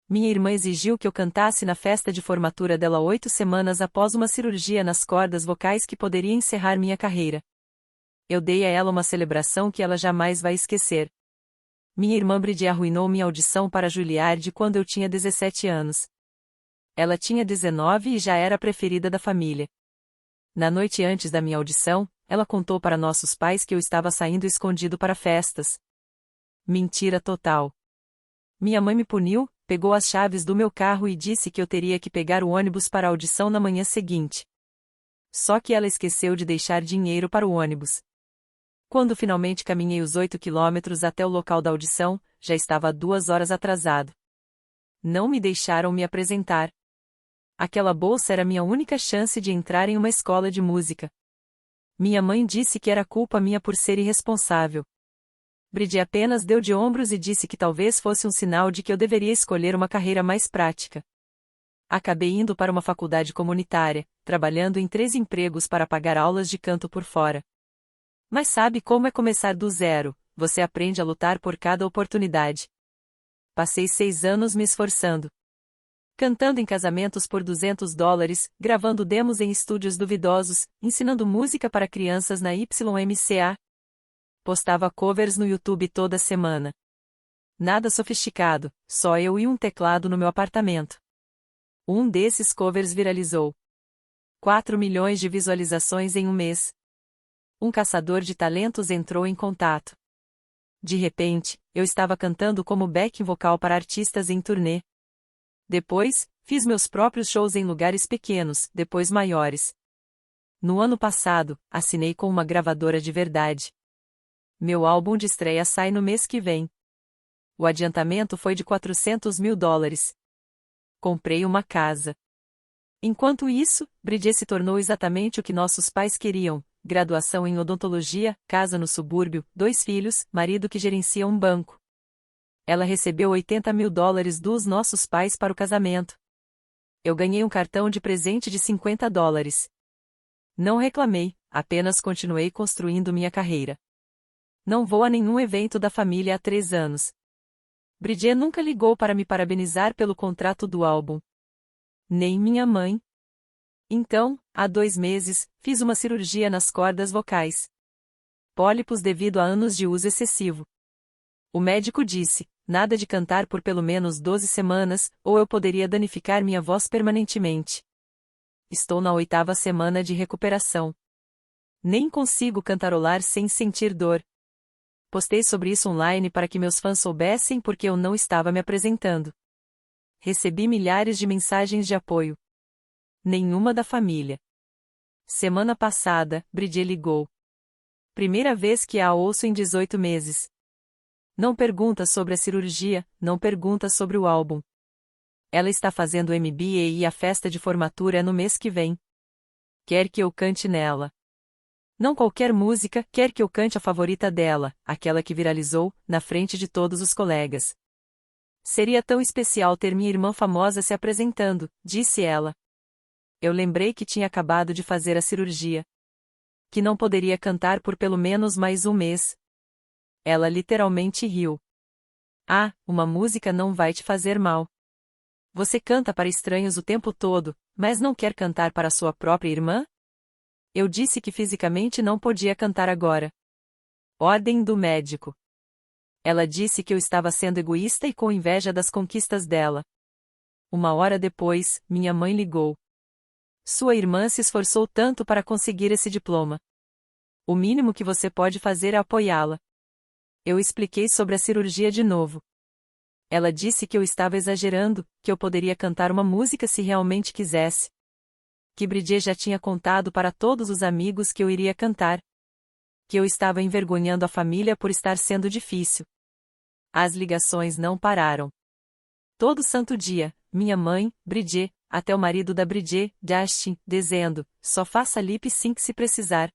Minha irmã exigiu que eu cantasse na festa de formatura dela 8 semanas após uma cirurgia nas cordas vocais que poderia encerrar minha carreira. Eu dei a ela uma celebração que ela jamais vai esquecer. Minha irmã Bridie arruinou minha audição para Juilliard quando eu tinha 17 anos. Ela tinha 19 e já era a preferida da família. Na noite antes da minha audição, ela contou para nossos pais que eu estava saindo escondido para festas. Mentira total. Minha mãe me puniu, pegou as chaves do meu carro e disse que eu teria que pegar o ônibus para a audição na manhã seguinte. Só que ela esqueceu de deixar dinheiro para o ônibus. Quando finalmente caminhei os 8 quilômetros até o local da audição, já estava 2 horas atrasado. Não me deixaram me apresentar. Aquela bolsa era minha única chance de entrar em uma escola de música. Minha mãe disse que era culpa minha por ser irresponsável. Bridie apenas deu de ombros e disse que talvez fosse um sinal de que eu deveria escolher uma carreira mais prática. Acabei indo para uma faculdade comunitária, trabalhando em 3 empregos para pagar aulas de canto por fora. Mas sabe como é começar do zero? Você aprende a lutar por cada oportunidade. Passei 6 anos me esforçando. Cantando em casamentos por $200, gravando demos em estúdios duvidosos, ensinando música para crianças na YMCA. Postava covers no YouTube toda semana. Nada sofisticado, só eu e um teclado no meu apartamento. Um desses covers viralizou. 4 milhões de visualizações em um mês. Um caçador de talentos entrou em contato. De repente, eu estava cantando como backing vocal para artistas em turnê. Depois, fiz meus próprios shows em lugares pequenos, depois maiores. No ano passado, assinei com uma gravadora de verdade. Meu álbum de estreia sai no mês que vem. O adiantamento foi de $400 mil. Comprei uma casa. Enquanto isso, Bridie se tornou exatamente o que nossos pais queriam: graduação em odontologia, casa no subúrbio, 2 filhos, marido que gerencia um banco. Ela recebeu $80 mil dos nossos pais para o casamento. Eu ganhei um cartão de presente de $50. Não reclamei, apenas continuei construindo minha carreira. Não vou a nenhum evento da família há 3 anos. Bridie nunca ligou para me parabenizar pelo contrato do álbum. Nem minha mãe. Então, há 2 meses, fiz uma cirurgia nas cordas vocais. Pólipos devido a anos de uso excessivo. O médico disse: nada de cantar por pelo menos 12 semanas, ou eu poderia danificar minha voz permanentemente. Estou na 8ª semana de recuperação. Nem consigo cantarolar sem sentir dor. Postei sobre isso online para que meus fãs soubessem porque eu não estava me apresentando. Recebi milhares de mensagens de apoio. Nenhuma da família. Semana passada, Bridie ligou. Primeira vez que a ouço em 18 meses. Não pergunta sobre a cirurgia, não pergunta sobre o álbum. Ela está fazendo MBA e a festa de formatura é no mês que vem. Quer que eu cante nela. Não qualquer música, quer que eu cante a favorita dela, aquela que viralizou, na frente de todos os colegas. Seria tão especial ter minha irmã famosa se apresentando, disse ela. Eu lembrei que tinha acabado de fazer a cirurgia. Que não poderia cantar por pelo menos mais um mês. Ela literalmente riu. Ah, uma música não vai te fazer mal. Você canta para estranhos o tempo todo, mas não quer cantar para sua própria irmã? Eu disse que fisicamente não podia cantar agora. Ordem do médico. Ela disse que eu estava sendo egoísta e com inveja das conquistas dela. 1 hora depois, minha mãe ligou. Sua irmã se esforçou tanto para conseguir esse diploma. O mínimo que você pode fazer é apoiá-la. Eu expliquei sobre a cirurgia de novo. Ela disse que eu estava exagerando, que eu poderia cantar uma música se realmente quisesse. Que Bridie já tinha contado para todos os amigos que eu iria cantar. Que eu estava envergonhando a família por estar sendo difícil. As ligações não pararam. Todo santo dia, minha mãe, Bridie, até o marido da Bridie, Justin, dizendo: só faça lip sync se precisar.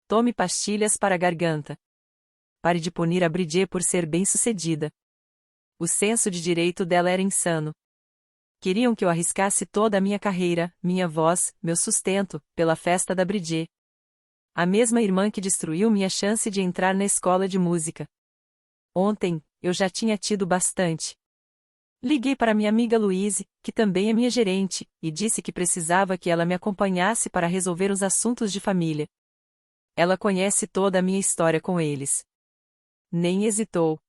Tome pastilhas para a garganta. Pare de punir a Bridie por ser bem-sucedida. O senso de direito dela era insano. Queriam que eu arriscasse toda a minha carreira, minha voz, meu sustento, pela festa da Bridie. A mesma irmã que destruiu minha chance de entrar na escola de música. Ontem, eu já tinha tido bastante. Liguei para minha amiga Louise, que também é minha gerente, e disse que precisava que ela me acompanhasse para resolver os assuntos de família. Ela conhece toda a minha história com eles. Nem hesitou.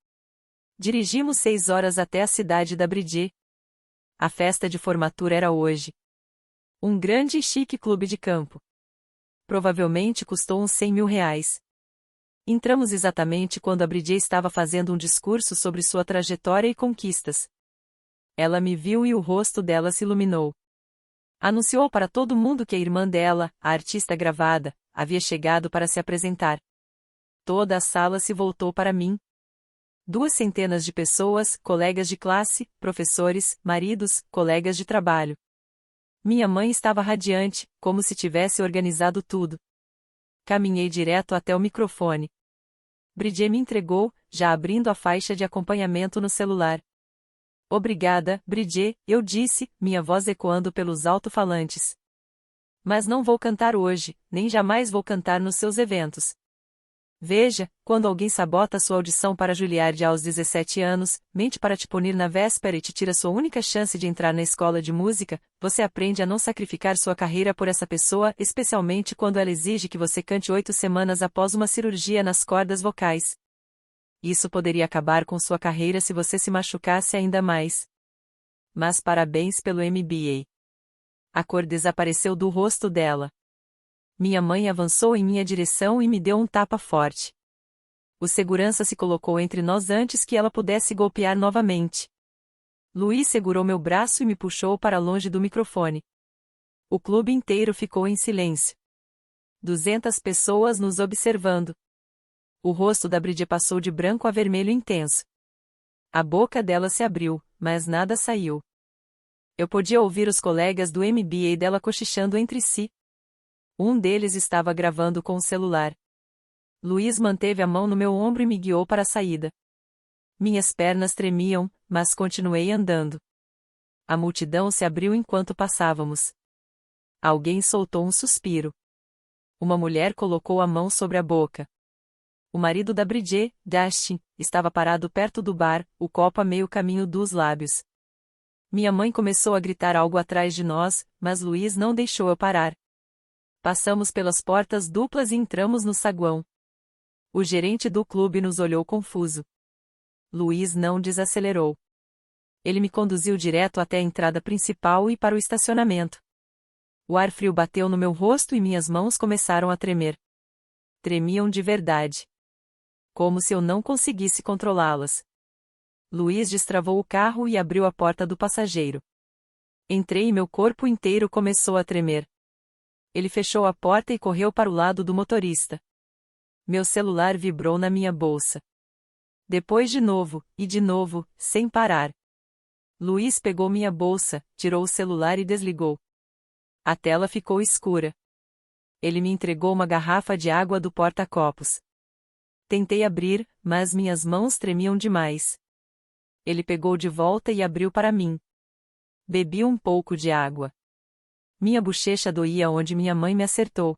Dirigimos 6 horas até a cidade da Bridget. A festa de formatura era hoje. Um grande e chique clube de campo. Provavelmente custou uns 100 mil reais. Entramos exatamente quando a Bridget estava fazendo um discurso sobre sua trajetória e conquistas. Ela me viu e o rosto dela se iluminou. Anunciou para todo mundo que a irmã dela, a artista gravada, havia chegado para se apresentar. Toda a sala se voltou para mim. 200 de pessoas, colegas de classe, professores, maridos, colegas de trabalho. Minha mãe estava radiante, como se tivesse organizado tudo. Caminhei direto até o microfone. Bridget me entregou, já abrindo a faixa de acompanhamento no celular. Obrigada, Bridget, eu disse, minha voz ecoando pelos alto-falantes. Mas não vou cantar hoje, nem jamais vou cantar nos seus eventos. Veja, quando alguém sabota sua audição para Juilliard aos 17 anos, mente para te punir na véspera e te tira sua única chance de entrar na escola de música, você aprende a não sacrificar sua carreira por essa pessoa, especialmente quando ela exige que você cante 8 semanas após uma cirurgia nas cordas vocais. Isso poderia acabar com sua carreira se você se machucasse ainda mais. Mas parabéns pelo MBA. A cor desapareceu do rosto dela. Minha mãe avançou em minha direção e me deu um tapa forte. O segurança se colocou entre nós antes que ela pudesse golpear novamente. Luiz segurou meu braço e me puxou para longe do microfone. O clube inteiro ficou em silêncio. 200 pessoas nos observando. O rosto da Bridget passou de branco a vermelho intenso. A boca dela se abriu, mas nada saiu. Eu podia ouvir os colegas do MBA dela cochichando entre si. Um deles estava gravando com o celular. Luiz manteve a mão no meu ombro e me guiou para a saída. Minhas pernas tremiam, mas continuei andando. A multidão se abriu enquanto passávamos. Alguém soltou um suspiro. Uma mulher colocou a mão sobre a boca. O marido da Bridget, Dustin, estava parado perto do bar, o copo a meio caminho dos lábios. Minha mãe começou a gritar algo atrás de nós, mas Luiz não deixou eu parar. Passamos pelas portas duplas e entramos no saguão. O gerente do clube nos olhou confuso. Luiz não desacelerou. Ele me conduziu direto até a entrada principal e para o estacionamento. O ar frio bateu no meu rosto e minhas mãos começaram a tremer. Tremiam de verdade. Como se eu não conseguisse controlá-las. Luiz destravou o carro e abriu a porta do passageiro. Entrei e meu corpo inteiro começou a tremer. Ele fechou a porta e correu para o lado do motorista. Meu celular vibrou na minha bolsa. Depois de novo, e de novo, sem parar. Luiz pegou minha bolsa, tirou o celular e desligou. A tela ficou escura. Ele me entregou uma garrafa de água do porta-copos. Tentei abrir, mas minhas mãos tremiam demais. Ele pegou de volta e abriu para mim. Bebi um pouco de água. Minha bochecha doía onde minha mãe me acertou.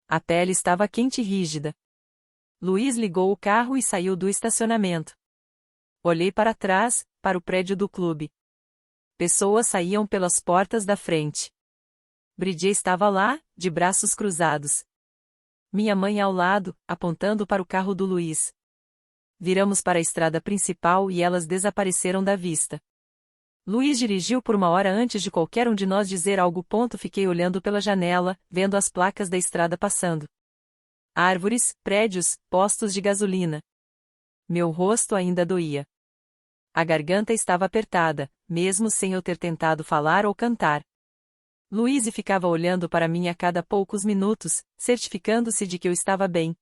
A pele estava quente e rígida. Luiz ligou o carro e saiu do estacionamento. Olhei para trás, para o prédio do clube. Pessoas saíam pelas portas da frente. Bridget estava lá, de braços cruzados. Minha mãe ao lado, apontando para o carro do Luiz. Viramos para a estrada principal e elas desapareceram da vista. Luiz dirigiu por 1 hora antes de qualquer um de nós dizer algo. Fiquei olhando pela janela, vendo as placas da estrada passando. Árvores, prédios, postos de gasolina. Meu rosto ainda doía. A garganta estava apertada, mesmo sem eu ter tentado falar ou cantar. Luiz ficava olhando para mim a cada poucos minutos, certificando-se de que eu estava bem.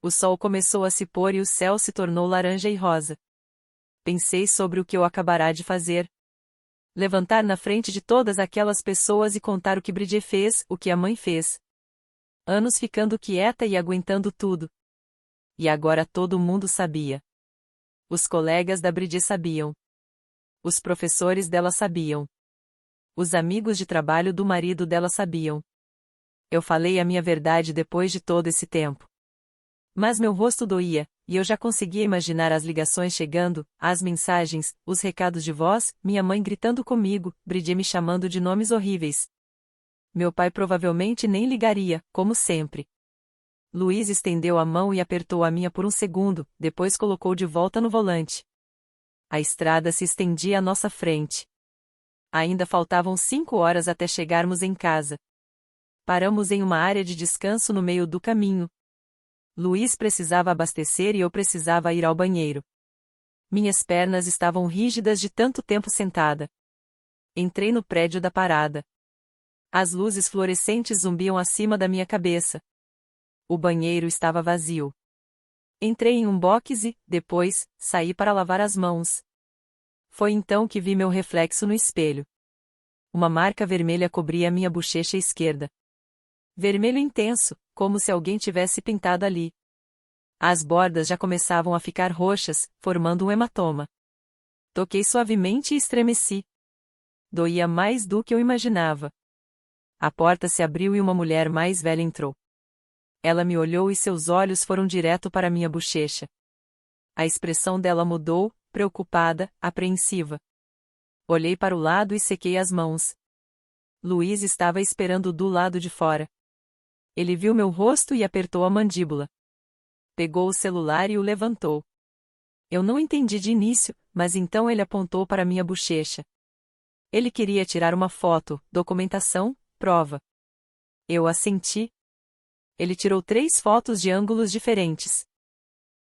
O sol começou a se pôr e o céu se tornou laranja e rosa. Pensei sobre o que eu acabará de fazer. Levantar na frente de todas aquelas pessoas e contar o que Bridget fez, o que a mãe fez. Anos ficando quieta e aguentando tudo. E agora todo mundo sabia. Os colegas da Bridget sabiam. Os professores dela sabiam. Os amigos de trabalho do marido dela sabiam. Eu falei a minha verdade depois de todo esse tempo. Mas meu rosto doía, e eu já conseguia imaginar as ligações chegando, as mensagens, os recados de voz, minha mãe gritando comigo, Bridget me chamando de nomes horríveis. Meu pai provavelmente nem ligaria, como sempre. Luiz estendeu a mão e apertou a minha por um segundo, depois colocou de volta no volante. A estrada se estendia à nossa frente. Ainda faltavam 5 horas até chegarmos em casa. Paramos em uma área de descanso no meio do caminho. Luiz precisava abastecer e eu precisava ir ao banheiro. Minhas pernas estavam rígidas de tanto tempo sentada. Entrei no prédio da parada. As luzes fluorescentes zumbiam acima da minha cabeça. O banheiro estava vazio. Entrei em um box e, depois, saí para lavar as mãos. Foi então que vi meu reflexo no espelho. Uma marca vermelha cobria minha bochecha esquerda. Vermelho intenso, como se alguém tivesse pintado ali. As bordas já começavam a ficar roxas, formando um hematoma. Toquei suavemente e estremeci. Doía mais do que eu imaginava. A porta se abriu e uma mulher mais velha entrou. Ela me olhou e seus olhos foram direto para minha bochecha. A expressão dela mudou, preocupada, apreensiva. Olhei para o lado e sequei as mãos. Luiz estava esperando do lado de fora. Ele viu meu rosto e apertou a mandíbula. Pegou o celular e o levantou. Eu não entendi de início, mas então ele apontou para minha bochecha. Ele queria tirar uma foto, documentação, prova. Eu assenti. Ele tirou 3 fotos de ângulos diferentes.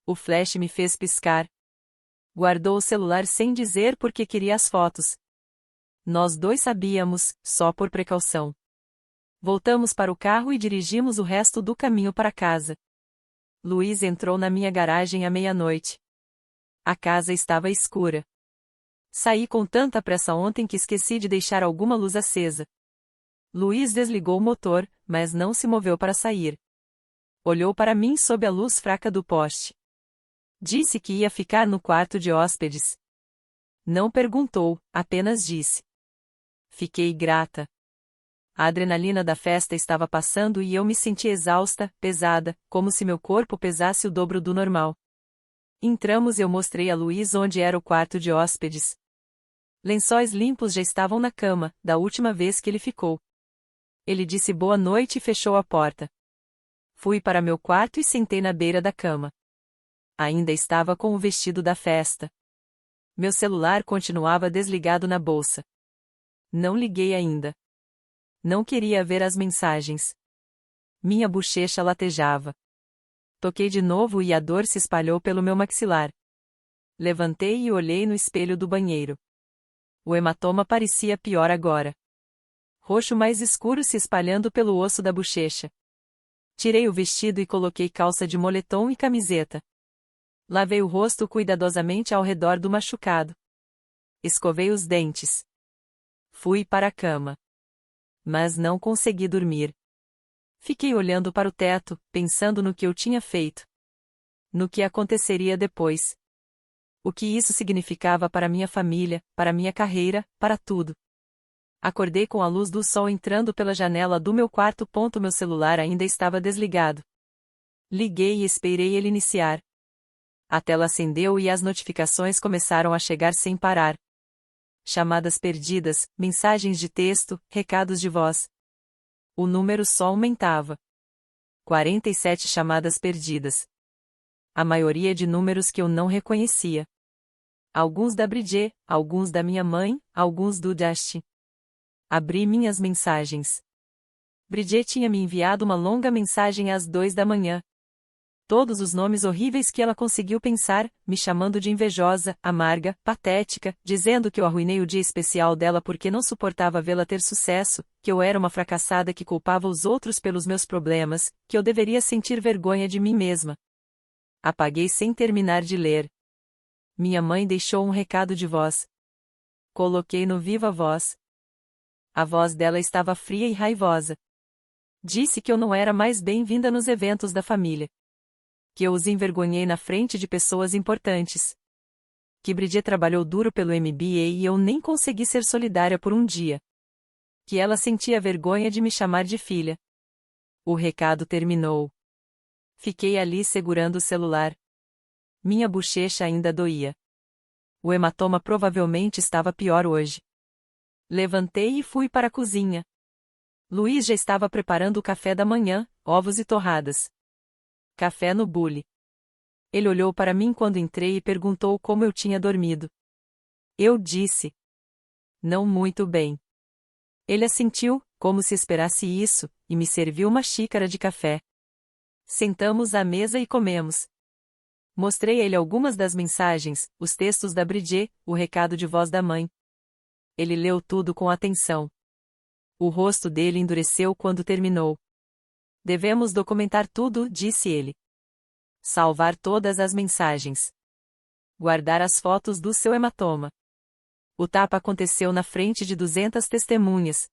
O flash me fez piscar. Guardou o celular sem dizer por que queria as fotos. Nós dois sabíamos, só por precaução. Voltamos para o carro e dirigimos o resto do caminho para casa. Luiz entrou na minha garagem à meia-noite. A casa estava escura. Saí com tanta pressa ontem que esqueci de deixar alguma luz acesa. Luiz desligou o motor, mas não se moveu para sair. Olhou para mim sob a luz fraca do poste. Disse que ia ficar no quarto de hóspedes. Não perguntou, apenas disse. Fiquei grata. A adrenalina da festa estava passando e eu me senti exausta, pesada, como se meu corpo pesasse o dobro do normal. Entramos e eu mostrei a Luiz onde era o quarto de hóspedes. Lençóis limpos já estavam na cama, da última vez que ele ficou. Ele disse boa noite e fechou a porta. Fui para meu quarto e sentei na beira da cama. Ainda estava com o vestido da festa. Meu celular continuava desligado na bolsa. Não liguei ainda. Não queria ver as mensagens. Minha bochecha latejava. Toquei de novo e a dor se espalhou pelo meu maxilar. Levantei e olhei no espelho do banheiro. O hematoma parecia pior agora. Roxo mais escuro se espalhando pelo osso da bochecha. Tirei o vestido e coloquei calça de moletom e camiseta. Lavei o rosto cuidadosamente ao redor do machucado. Escovei os dentes. Fui para a cama. Mas não consegui dormir. Fiquei olhando para o teto, pensando no que eu tinha feito. No que aconteceria depois. O que isso significava para minha família, para minha carreira, para tudo. Acordei com a luz do sol entrando pela janela do meu quarto. Meu celular ainda estava desligado. Liguei e esperei ele iniciar. A tela acendeu e as notificações começaram a chegar sem parar. Chamadas perdidas, mensagens de texto, recados de voz. O número só aumentava. 47 chamadas perdidas. A maioria de números que eu não reconhecia. Alguns da Bridget, alguns da minha mãe, alguns do Dusty. Abri minhas mensagens. Bridget tinha me enviado uma longa mensagem às 2 da manhã. Todos os nomes horríveis que ela conseguiu pensar, me chamando de invejosa, amarga, patética, dizendo que eu arruinei o dia especial dela porque não suportava vê-la ter sucesso, que eu era uma fracassada que culpava os outros pelos meus problemas, que eu deveria sentir vergonha de mim mesma. Apaguei sem terminar de ler. Minha mãe deixou um recado de voz. Coloquei no viva voz. A voz dela estava fria e raivosa. Disse que eu não era mais bem-vinda nos eventos da família. Que eu os envergonhei na frente de pessoas importantes. Que Bridget trabalhou duro pelo MBA e eu nem consegui ser solidária por um dia. Que ela sentia vergonha de me chamar de filha. O recado terminou. Fiquei ali segurando o celular. Minha bochecha ainda doía. O hematoma provavelmente estava pior hoje. Levantei e fui para a cozinha. Luiz já estava preparando o café da manhã, ovos e torradas. Café no bule. Ele olhou para mim quando entrei e perguntou como eu tinha dormido. Eu disse: não muito bem. Ele assentiu, como se esperasse isso, e me serviu uma xícara de café. Sentamos à mesa e comemos. Mostrei a ele algumas das mensagens, os textos da Bridget, o recado de voz da mãe. Ele leu tudo com atenção. O rosto dele endureceu quando terminou. Devemos documentar tudo, disse ele. Salvar todas as mensagens. Guardar as fotos do seu hematoma. O tapa aconteceu na frente de 200 testemunhas.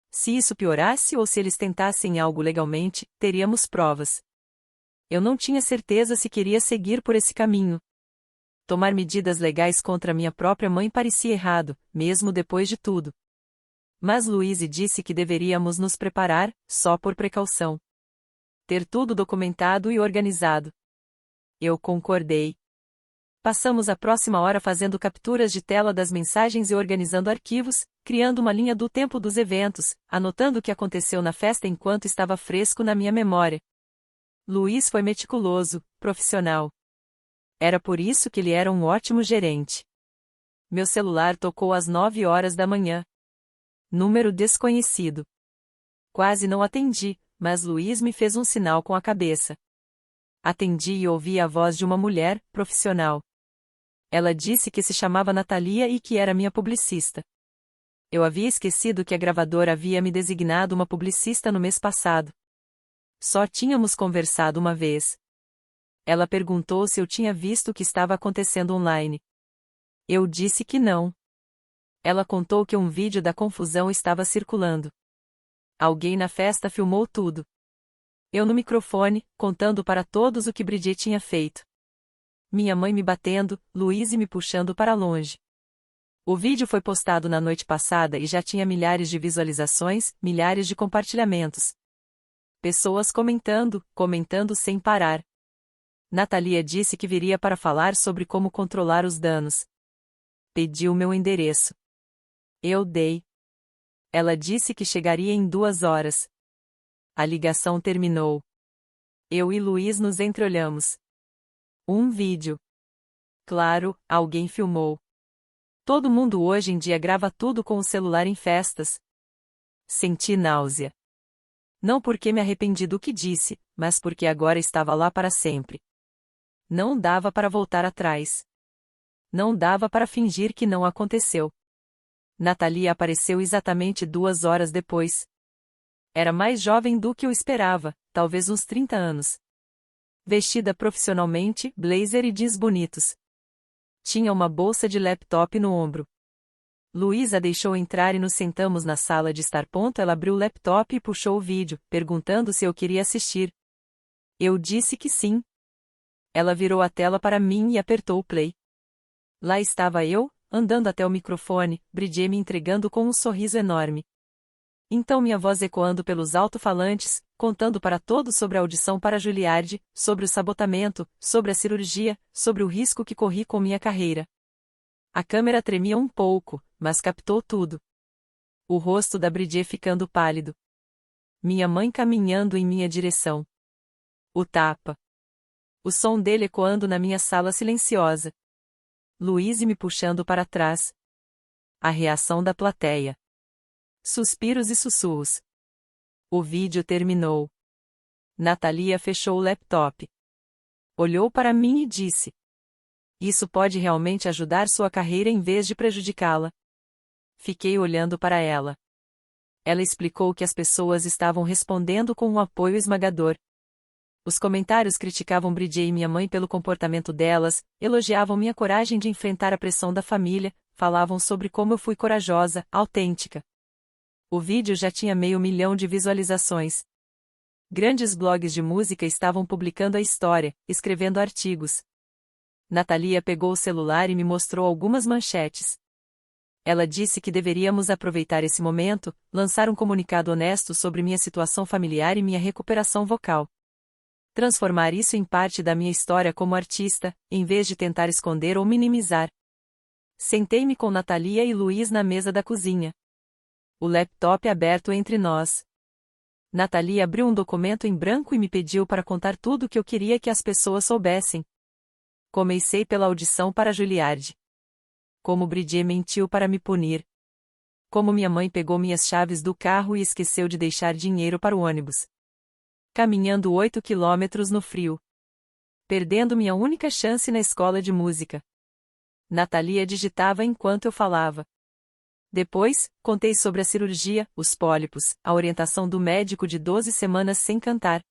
Se isso piorasse ou se eles tentassem algo legalmente, teríamos provas. Eu não tinha certeza se queria seguir por esse caminho. Tomar medidas legais contra minha própria mãe parecia errado, mesmo depois de tudo. Mas Louise disse que deveríamos nos preparar, só por precaução. Ter tudo documentado e organizado. Eu concordei. Passamos a próxima hora fazendo capturas de tela das mensagens e organizando arquivos, criando uma linha do tempo dos eventos, anotando o que aconteceu na festa enquanto estava fresco na minha memória. Luiz foi meticuloso, profissional. Era por isso que ele era um ótimo gerente. Meu celular tocou às 9 horas da manhã. Número desconhecido. Quase não atendi, mas Luiz me fez um sinal com a cabeça. Atendi e ouvi a voz de uma mulher, profissional. Ela disse que se chamava Natalia e que era minha publicista. Eu havia esquecido que a gravadora havia me designado uma publicista no mês passado. Só tínhamos conversado uma vez. Ela perguntou se eu tinha visto o que estava acontecendo online. Eu disse que não. Ela contou que um vídeo da confusão estava circulando. Alguém na festa filmou tudo. Eu no microfone, contando para todos o que Bridget tinha feito. Minha mãe me batendo, Louise me puxando para longe. O vídeo foi postado na noite passada e já tinha milhares de visualizações, milhares de compartilhamentos. Pessoas comentando sem parar. Natalia disse que viria para falar sobre como controlar os danos. Pediu meu endereço. Eu dei. Ela disse que chegaria em 2 horas. A ligação terminou. Eu e Luiz nos entreolhamos. Um vídeo. Claro, alguém filmou. Todo mundo hoje em dia grava tudo com o celular em festas. Senti náusea. Não porque me arrependi do que disse, mas porque agora estava lá para sempre. Não dava para voltar atrás. Não dava para fingir que não aconteceu. Natalia apareceu exatamente 2 horas depois. Era mais jovem do que eu esperava, talvez uns 30 anos. Vestida profissionalmente, blazer e jeans bonitos. Tinha uma bolsa de laptop no ombro. Luísa deixou entrar e nos sentamos na sala de estar. Ela abriu o laptop e puxou o vídeo, perguntando se eu queria assistir. Eu disse que sim. Ela virou a tela para mim e apertou o play. Lá estava eu, andando até o microfone, Bridget me entregando com um sorriso enorme. Então minha voz ecoando pelos alto-falantes, contando para todos sobre a audição para Juilliard, sobre o sabotamento, sobre a cirurgia, sobre o risco que corri com minha carreira. A câmera tremia um pouco, mas captou tudo. O rosto da Bridget ficando pálido. Minha mãe caminhando em minha direção. O tapa. O som dele ecoando na minha sala silenciosa. Louise me puxando para trás. A reação da plateia. Suspiros e sussurros. O vídeo terminou. Natalia fechou o laptop. Olhou para mim e disse: isso pode realmente ajudar sua carreira em vez de prejudicá-la. Fiquei olhando para ela. Ela explicou que as pessoas estavam respondendo com um apoio esmagador. Os comentários criticavam Bridget e minha mãe pelo comportamento delas, elogiavam minha coragem de enfrentar a pressão da família, falavam sobre como eu fui corajosa, autêntica. O vídeo já tinha 500 mil de visualizações. Grandes blogs de música estavam publicando a história, escrevendo artigos. Natalia pegou o celular e me mostrou algumas manchetes. Ela disse que deveríamos aproveitar esse momento, lançar um comunicado honesto sobre minha situação familiar e minha recuperação vocal. Transformar isso em parte da minha história como artista, em vez de tentar esconder ou minimizar. Sentei-me com Natalia e Luiz na mesa da cozinha. O laptop aberto entre nós. Natalia abriu um documento em branco e me pediu para contar tudo o que eu queria que as pessoas soubessem. Comecei pela audição para Juilliard. Como Bridget mentiu para me punir. Como minha mãe pegou minhas chaves do carro e esqueceu de deixar dinheiro para o ônibus. Caminhando 8 quilômetros no frio. Perdendo minha única chance na escola de música. Natalia digitava enquanto eu falava. Depois, contei sobre a cirurgia, os pólipos, a orientação do médico de 12 semanas sem cantar.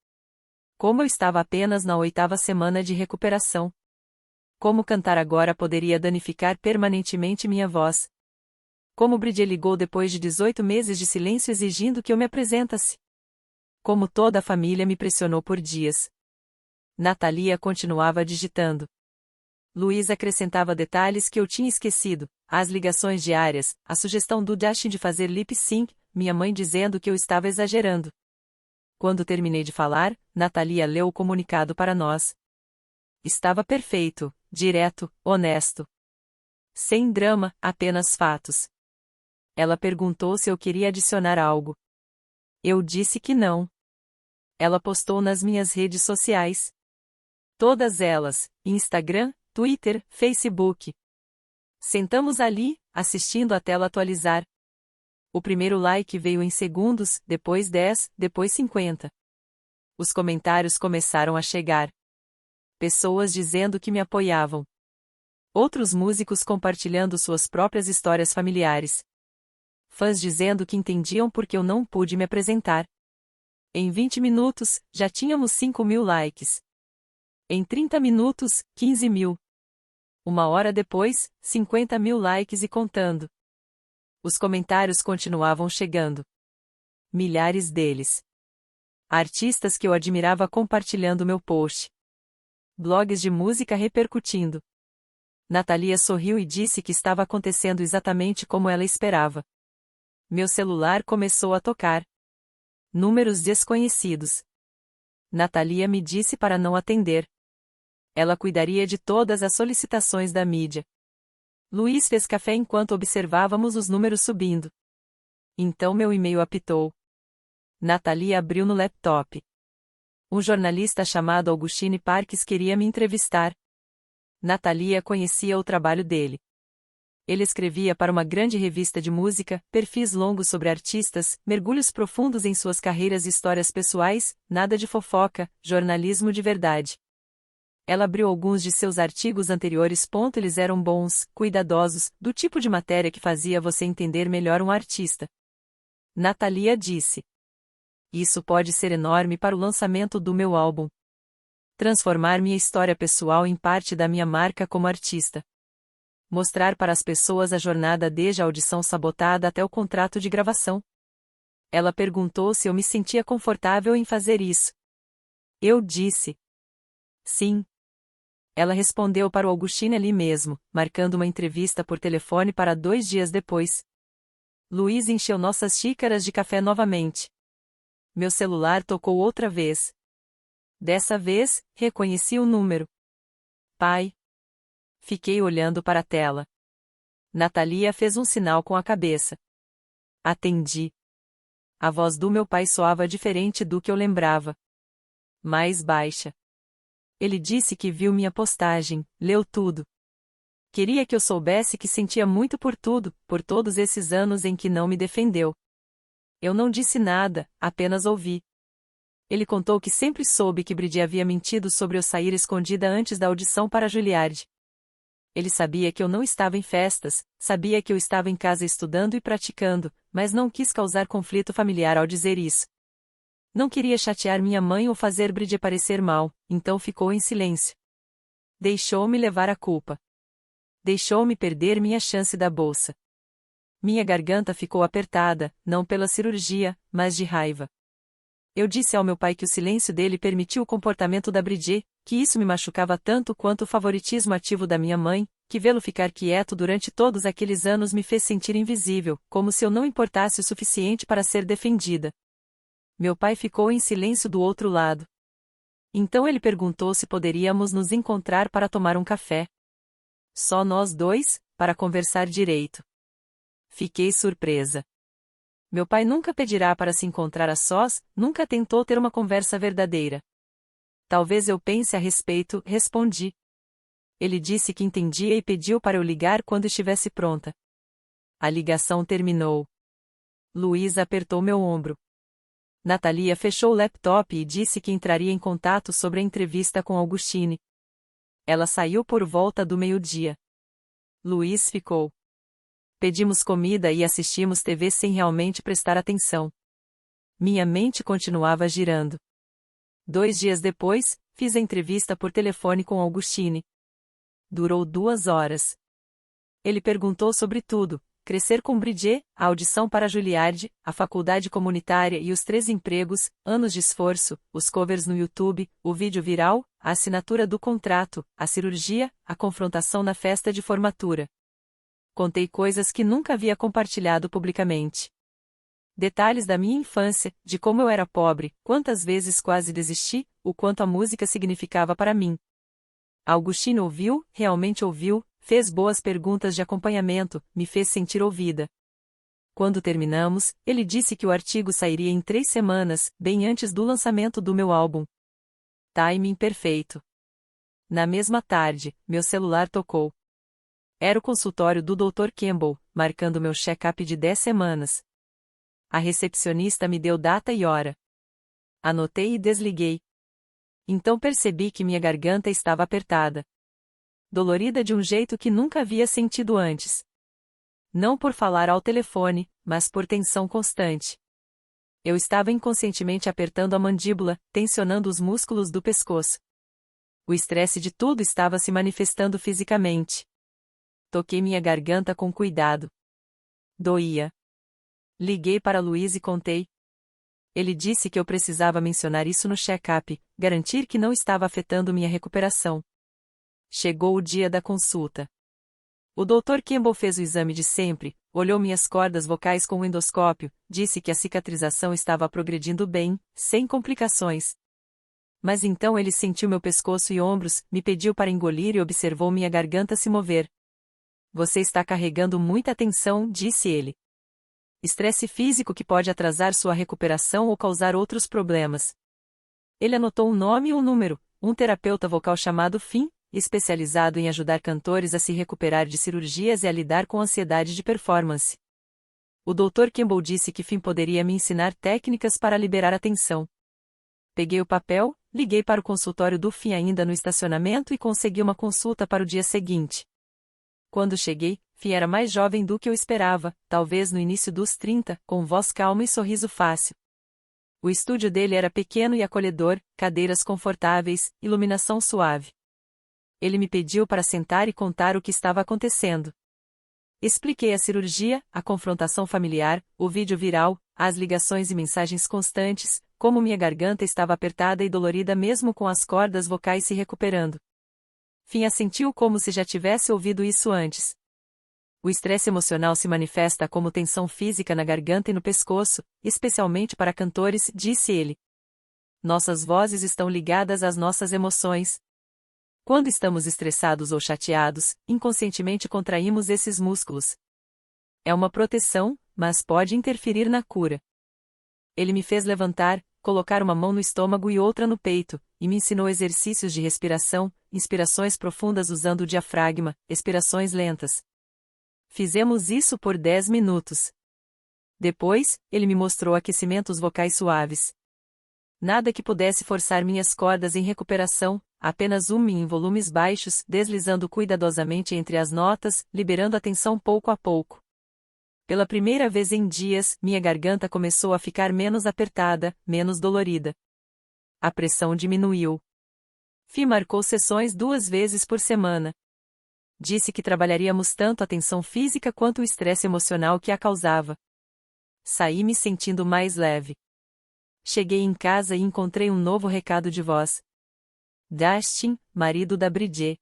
Como eu estava apenas na 8ª semana de recuperação. Como cantar agora poderia danificar permanentemente minha voz. Como Bridget ligou depois de 18 meses de silêncio exigindo que eu me apresentasse. Como toda a família me pressionou por dias. Natalia continuava digitando. Luiz acrescentava detalhes que eu tinha esquecido, as ligações diárias, a sugestão do Justin de fazer lip sync, minha mãe dizendo que eu estava exagerando. Quando terminei de falar, Natalia leu o comunicado para nós. Estava perfeito, direto, honesto. Sem drama, apenas fatos. Ela perguntou se eu queria adicionar algo. Eu disse que não. Ela postou nas minhas redes sociais. Todas elas, Instagram, Twitter, Facebook. Sentamos ali, assistindo a tela atualizar. O primeiro like veio em segundos, depois 10, depois 50. Os comentários começaram a chegar. Pessoas dizendo que me apoiavam. Outros músicos compartilhando suas próprias histórias familiares. Fãs dizendo que entendiam porque eu não pude me apresentar. Em 20 minutos, já tínhamos 5.000 likes. Em 30 minutos, 15.000. 1 hora depois, 50.000 likes e contando. Os comentários continuavam chegando. Milhares deles. Artistas que eu admirava compartilhando meu post. Blogs de música repercutindo. Natalia sorriu e disse que estava acontecendo exatamente como ela esperava. Meu celular começou a tocar. Números desconhecidos. Natalia me disse para não atender. Ela cuidaria de todas as solicitações da mídia. Luiz fez café enquanto observávamos os números subindo. Então meu e-mail apitou. Natalia abriu no laptop. Um jornalista chamado Augustine Parks queria me entrevistar. Natalia conhecia o trabalho dele. Ele escrevia para uma grande revista de música, perfis longos sobre artistas, mergulhos profundos em suas carreiras e histórias pessoais, nada de fofoca, jornalismo de verdade. Ela abriu alguns de seus artigos anteriores. Eles eram bons, cuidadosos, do tipo de matéria que fazia você entender melhor um artista. Natalia disse. Isso pode ser enorme para o lançamento do meu álbum. Transformar minha história pessoal em parte da minha marca como artista. Mostrar para as pessoas a jornada desde a audição sabotada até o contrato de gravação. Ela perguntou se eu me sentia confortável em fazer isso. Eu disse. Sim. Ela respondeu para o Augustine ali mesmo, marcando uma entrevista por telefone para 2 dias depois. Luiz encheu nossas xícaras de café novamente. Meu celular tocou outra vez. Dessa vez, reconheci o número. Pai. Fiquei olhando para a tela. Natalia fez um sinal com a cabeça. Atendi. A voz do meu pai soava diferente do que eu lembrava. Mais baixa. Ele disse que viu minha postagem, leu tudo. Queria que eu soubesse que sentia muito por tudo, por todos esses anos em que não me defendeu. Eu não disse nada, apenas ouvi. Ele contou que sempre soube que Bridget havia mentido sobre eu sair escondida antes da audição para Juilliard. Ele sabia que eu não estava em festas, sabia que eu estava em casa estudando e praticando, mas não quis causar conflito familiar ao dizer isso. Não queria chatear minha mãe ou fazer Bridget parecer mal, então ficou em silêncio. Deixou-me levar a culpa. Deixou-me perder minha chance da bolsa. Minha garganta ficou apertada, não pela cirurgia, mas de raiva. Eu disse ao meu pai que o silêncio dele permitiu o comportamento da Bridget, que isso me machucava tanto quanto o favoritismo ativo da minha mãe, que vê-lo ficar quieto durante todos aqueles anos me fez sentir invisível, como se eu não importasse o suficiente para ser defendida. Meu pai ficou em silêncio do outro lado. Então ele perguntou se poderíamos nos encontrar para tomar um café. Só nós dois, para conversar direito. Fiquei surpresa. Meu pai nunca pedirá para se encontrar a sós, nunca tentou ter uma conversa verdadeira. Talvez eu pense a respeito, respondi. Ele disse que entendia e pediu para eu ligar quando estivesse pronta. A ligação terminou. Luísa apertou meu ombro. Natalia fechou o laptop e disse que entraria em contato sobre a entrevista com Augustine. Ela saiu por volta do meio-dia. Luiz ficou. Pedimos comida e assistimos TV sem realmente prestar atenção. Minha mente continuava girando. 2 dias depois, fiz a entrevista por telefone com Augustine. Durou 2 horas. Ele perguntou sobre tudo: crescer com Bridget, a audição para Juilliard, a faculdade comunitária e os 3 empregos, anos de esforço, os covers no YouTube, o vídeo viral, a assinatura do contrato, a cirurgia, a confrontação na festa de formatura. Contei coisas que nunca havia compartilhado publicamente. Detalhes da minha infância, de como eu era pobre, quantas vezes quase desisti, o quanto a música significava para mim. Augustine ouviu, realmente ouviu, fez boas perguntas de acompanhamento, me fez sentir ouvida. Quando terminamos, ele disse que o artigo sairia em 3 semanas, bem antes do lançamento do meu álbum. Timing perfeito. Na mesma tarde, meu celular tocou. Era o consultório do Dr. Campbell, marcando meu check-up de 10 semanas. A recepcionista me deu data e hora. Anotei e desliguei. Então percebi que minha garganta estava apertada. Dolorida de um jeito que nunca havia sentido antes. Não por falar ao telefone, mas por tensão constante. Eu estava inconscientemente apertando a mandíbula, tensionando os músculos do pescoço. O estresse de tudo estava se manifestando fisicamente. Toquei minha garganta com cuidado. Doía. Liguei para Luiz e contei. Ele disse que eu precisava mencionar isso no check-up, garantir que não estava afetando minha recuperação. Chegou o dia da consulta. O Dr. Campbell fez o exame de sempre, olhou minhas cordas vocais com o endoscópio, disse que a cicatrização estava progredindo bem, sem complicações. Mas então ele sentiu meu pescoço e ombros, me pediu para engolir e observou minha garganta se mover. Você está carregando muita tensão, disse ele. Estresse físico que pode atrasar sua recuperação ou causar outros problemas. Ele anotou um nome e um número, um terapeuta vocal chamado Finn, especializado em ajudar cantores a se recuperar de cirurgias e a lidar com ansiedade de performance. O Dr. Campbell disse que Finn poderia me ensinar técnicas para liberar a tensão. Peguei o papel, liguei para o consultório do Finn ainda no estacionamento e consegui uma consulta para o dia seguinte. Quando cheguei, Finn era mais jovem do que eu esperava, talvez no início dos 30, com voz calma e sorriso fácil. O estúdio dele era pequeno e acolhedor, cadeiras confortáveis, iluminação suave. Ele me pediu para sentar e contar o que estava acontecendo. Expliquei a cirurgia, a confrontação familiar, o vídeo viral, as ligações e mensagens constantes, como minha garganta estava apertada e dolorida mesmo com as cordas vocais se recuperando. Finn assentiu como se já tivesse ouvido isso antes. O estresse emocional se manifesta como tensão física na garganta e no pescoço, especialmente para cantores, disse ele. Nossas vozes estão ligadas às nossas emoções. Quando estamos estressados ou chateados, inconscientemente contraímos esses músculos. É uma proteção, mas pode interferir na cura. Ele me fez levantar, colocar uma mão no estômago e outra no peito, e me ensinou exercícios de respiração, inspirações profundas usando o diafragma, expirações lentas. Fizemos isso por 10 minutos. Depois, ele me mostrou aquecimentos vocais suaves. Nada que pudesse forçar minhas cordas em recuperação, apenas em volumes baixos, deslizando cuidadosamente entre as notas, liberando a tensão pouco a pouco. Pela primeira vez em dias, minha garganta começou a ficar menos apertada, menos dolorida. A pressão diminuiu. Fih marcou sessões 2 vezes por semana. Disse que trabalharíamos tanto a tensão física quanto o estresse emocional que a causava. Saí me sentindo mais leve. Cheguei em casa e encontrei um novo recado de voz. Dustin, marido da Bridget.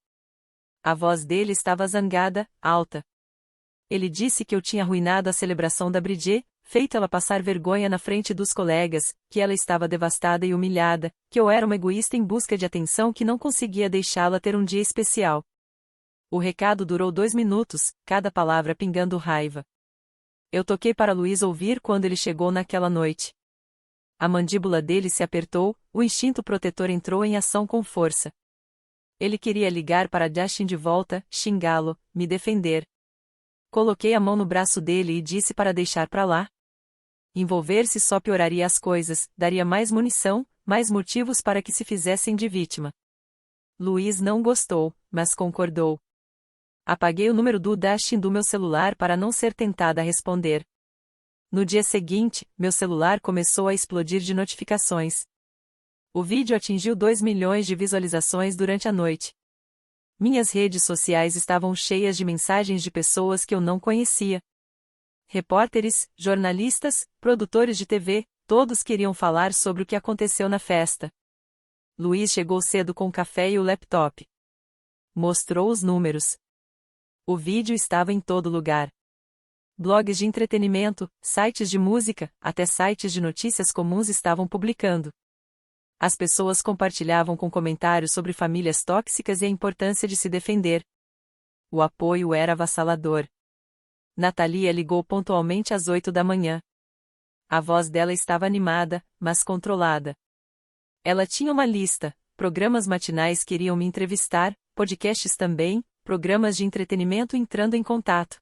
A voz dele estava zangada, alta. Ele disse que eu tinha arruinado a celebração da Bridget, feito ela passar vergonha na frente dos colegas, que ela estava devastada e humilhada, que eu era uma egoísta em busca de atenção que não conseguia deixá-la ter um dia especial. O recado durou 2 minutos, cada palavra pingando raiva. Eu toquei para Luiz ouvir quando ele chegou naquela noite. A mandíbula dele se apertou, o instinto protetor entrou em ação com força. Ele queria ligar para Justin de volta, xingá-lo, me defender. Coloquei a mão no braço dele e disse para deixar pra lá. Envolver-se só pioraria as coisas, daria mais munição, mais motivos para que se fizessem de vítima. Luiz não gostou, mas concordou. Apaguei o número do Justin do meu celular para não ser tentada a responder. No dia seguinte, meu celular começou a explodir de notificações. O vídeo atingiu 2 milhões de visualizações durante a noite. Minhas redes sociais estavam cheias de mensagens de pessoas que eu não conhecia. Repórteres, jornalistas, produtores de TV, todos queriam falar sobre o que aconteceu na festa. Luiz chegou cedo com o café e o laptop. Mostrou os números. O vídeo estava em todo lugar. Blogs de entretenimento, sites de música, até sites de notícias comuns estavam publicando. As pessoas compartilhavam com comentários sobre famílias tóxicas e a importância de se defender. O apoio era avassalador. Natalia ligou pontualmente às 8 da manhã. A voz dela estava animada, mas controlada. Ela tinha uma lista: programas matinais queriam me entrevistar, podcasts também, programas de entretenimento entrando em contato.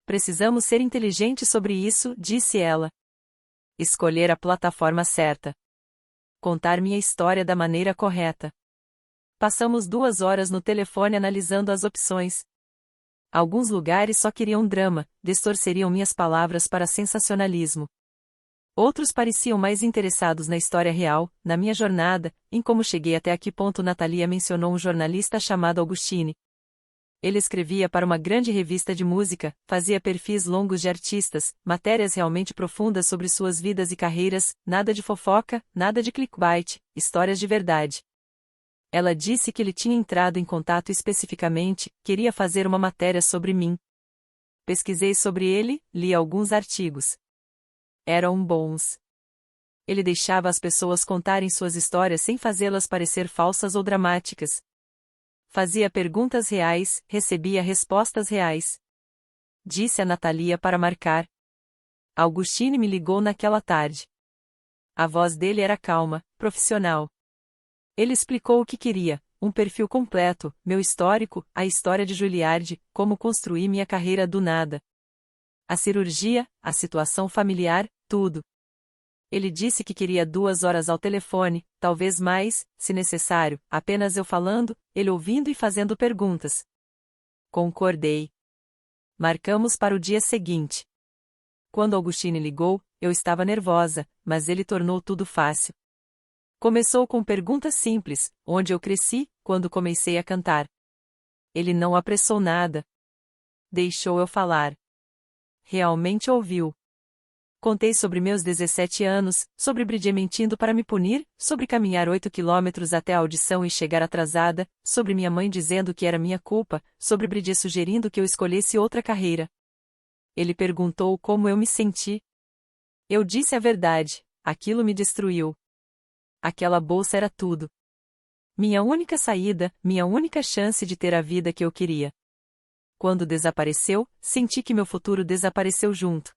Precisamos ser inteligentes sobre isso, disse ela. Escolher a plataforma certa. Contar minha história da maneira correta. Passamos 2 horas no telefone analisando as opções. Alguns lugares só queriam drama, distorceriam minhas palavras para sensacionalismo. Outros pareciam mais interessados na história real, na minha jornada, em como cheguei até aqui. Natalia mencionou um jornalista chamado Augustine. Ele escrevia para uma grande revista de música, fazia perfis longos de artistas, matérias realmente profundas sobre suas vidas e carreiras, nada de fofoca, nada de clickbait, histórias de verdade. Ela disse que ele tinha entrado em contato especificamente, queria fazer uma matéria sobre mim. Pesquisei sobre ele, li alguns artigos. Eram bons. Ele deixava as pessoas contarem suas histórias sem fazê-las parecer falsas ou dramáticas. Fazia perguntas reais, recebia respostas reais. Disse a Natalia para marcar. Augustine me ligou naquela tarde. A voz dele era calma, profissional. Ele explicou o que queria, um perfil completo, meu histórico, a história de Juilliard, como construí minha carreira do nada. A cirurgia, a situação familiar, tudo. Ele disse que queria 2 horas ao telefone, talvez mais, se necessário, apenas eu falando, ele ouvindo e fazendo perguntas. Concordei. Marcamos para o dia seguinte. Quando Augustine ligou, eu estava nervosa, mas ele tornou tudo fácil. Começou com perguntas simples: onde eu cresci, quando comecei a cantar. Ele não apressou nada. Deixou eu falar. Realmente ouviu. Contei sobre meus 17 anos, sobre Bridget mentindo para me punir, sobre caminhar 8 quilômetros até a audição e chegar atrasada, sobre minha mãe dizendo que era minha culpa, sobre Bridget sugerindo que eu escolhesse outra carreira. Ele perguntou como eu me senti. Eu disse a verdade: aquilo me destruiu. Aquela bolsa era tudo. Minha única saída, minha única chance de ter a vida que eu queria. Quando desapareceu, senti que meu futuro desapareceu junto.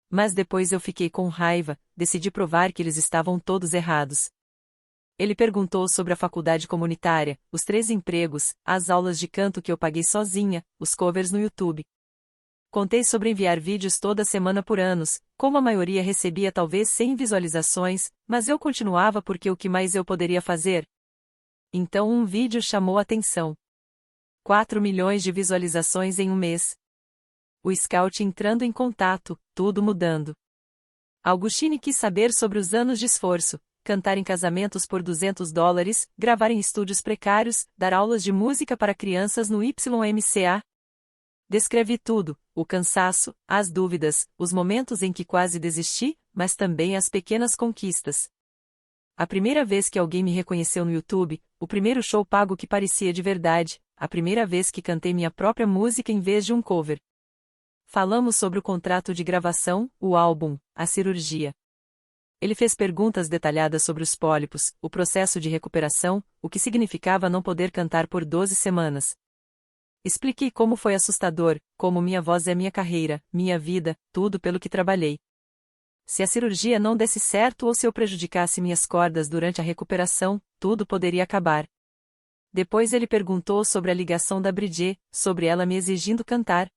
Mas depois eu fiquei com raiva, decidi provar que eles estavam todos errados. Ele perguntou sobre a faculdade comunitária, os 3 empregos, as aulas de canto que eu paguei sozinha, os covers no YouTube. Contei sobre enviar vídeos toda semana por anos, como a maioria recebia talvez 100 visualizações, mas eu continuava porque o que mais eu poderia fazer? Então um vídeo chamou a atenção. 4 milhões de visualizações em um mês. O Scout entrando em contato, tudo mudando. Augustine quis saber sobre os anos de esforço, cantar em casamentos por $200, gravar em estúdios precários, dar aulas de música para crianças no YMCA. Descrevi tudo, o cansaço, as dúvidas, os momentos em que quase desisti, mas também as pequenas conquistas. A primeira vez que alguém me reconheceu no YouTube, o primeiro show pago que parecia de verdade, a primeira vez que cantei minha própria música em vez de um cover. Falamos sobre o contrato de gravação, o álbum, a cirurgia. Ele fez perguntas detalhadas sobre os pólipos, o processo de recuperação, o que significava não poder cantar por 12 semanas. Expliquei como foi assustador, como minha voz é minha carreira, minha vida, tudo pelo que trabalhei. Se a cirurgia não desse certo ou se eu prejudicasse minhas cordas durante a recuperação, tudo poderia acabar. Depois ele perguntou sobre a ligação da Bridget, sobre ela me exigindo cantar.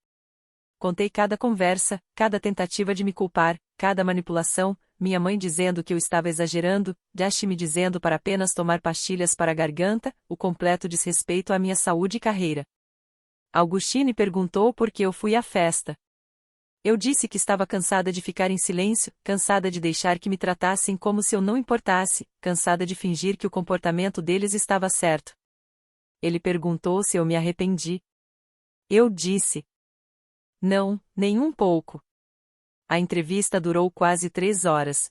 Contei cada conversa, cada tentativa de me culpar, cada manipulação, minha mãe dizendo que eu estava exagerando, Dash me dizendo para apenas tomar pastilhas para a garganta, o completo desrespeito à minha saúde e carreira. Augustine perguntou por que eu fui à festa. Eu disse que estava cansada de ficar em silêncio, cansada de deixar que me tratassem como se eu não importasse, cansada de fingir que o comportamento deles estava certo. Ele perguntou se eu me arrependi. Eu disse: não, nem um pouco. A entrevista durou quase 3 horas.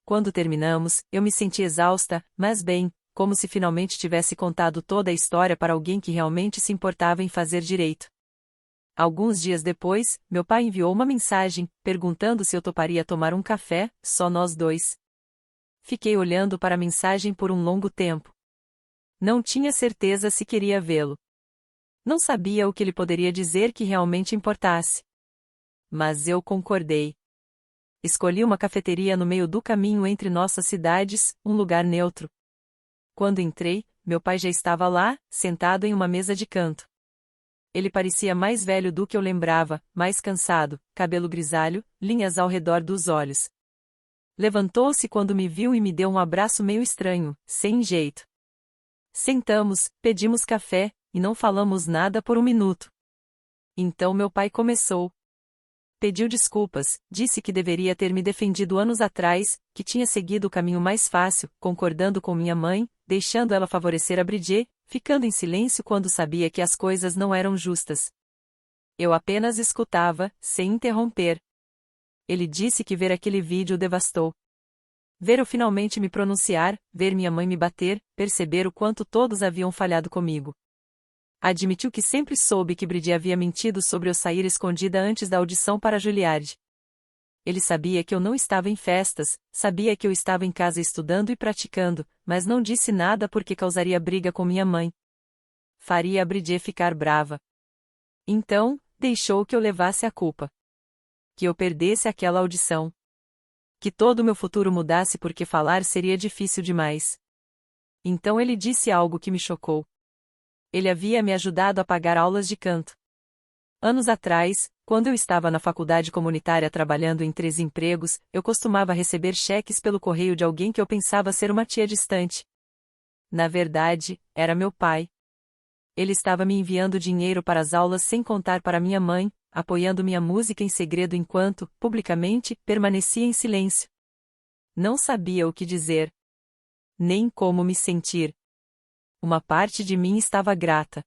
Quando terminamos, eu me senti exausta, mas bem, como se finalmente tivesse contado toda a história para alguém que realmente se importava em fazer direito. Alguns dias depois, meu pai enviou uma mensagem, perguntando se eu toparia tomar um café, só nós dois. Fiquei olhando para a mensagem por um longo tempo. Não tinha certeza se queria vê-lo. Não sabia o que ele poderia dizer que realmente importasse. Mas eu concordei. Escolhi uma cafeteria no meio do caminho entre nossas cidades, um lugar neutro. Quando entrei, meu pai já estava lá, sentado em uma mesa de canto. Ele parecia mais velho do que eu lembrava, mais cansado, cabelo grisalho, linhas ao redor dos olhos. Levantou-se quando me viu e me deu um abraço meio estranho, sem jeito. Sentamos, pedimos café, e não falamos nada por um minuto. Então meu pai começou. Pediu desculpas, disse que deveria ter me defendido anos atrás, que tinha seguido o caminho mais fácil, concordando com minha mãe, deixando ela favorecer a Bridget, ficando em silêncio quando sabia que as coisas não eram justas. Eu apenas escutava, sem interromper. Ele disse que ver aquele vídeo o devastou. Ver eu finalmente me pronunciar, ver minha mãe me bater, perceber o quanto todos haviam falhado comigo. Admitiu que sempre soube que Bridget havia mentido sobre eu sair escondida antes da audição para Juilliard. Ele sabia que eu não estava em festas, sabia que eu estava em casa estudando e praticando, mas não disse nada porque causaria briga com minha mãe. Faria a Bridget ficar brava. Então, deixou que eu levasse a culpa. Que eu perdesse aquela audição. Que todo o meu futuro mudasse porque falar seria difícil demais. Então ele disse algo que me chocou. Ele havia me ajudado a pagar aulas de canto. Anos atrás, quando eu estava na faculdade comunitária trabalhando em 3 empregos, eu costumava receber cheques pelo correio de alguém que eu pensava ser uma tia distante. Na verdade, era meu pai. Ele estava me enviando dinheiro para as aulas sem contar para minha mãe, apoiando minha música em segredo enquanto, publicamente, permanecia em silêncio. Não sabia o que dizer. Nem como me sentir. Uma parte de mim estava grata.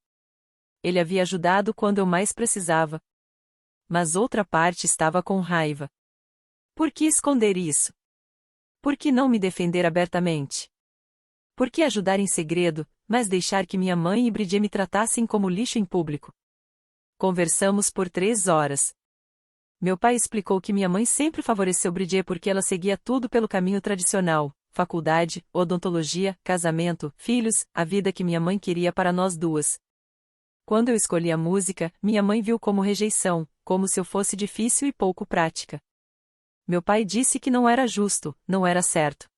Ele havia ajudado quando eu mais precisava. Mas outra parte estava com raiva. Por que esconder isso? Por que não me defender abertamente? Por que ajudar em segredo, mas deixar que minha mãe e Bridget me tratassem como lixo em público? Conversamos por 3 horas. Meu pai explicou que minha mãe sempre favoreceu Bridget porque ela seguia tudo pelo caminho tradicional. Faculdade, odontologia, casamento, filhos, a vida que minha mãe queria para nós duas. Quando eu escolhi a música, minha mãe viu como rejeição, como se eu fosse difícil e pouco prática. Meu pai disse que não era justo, não era certo.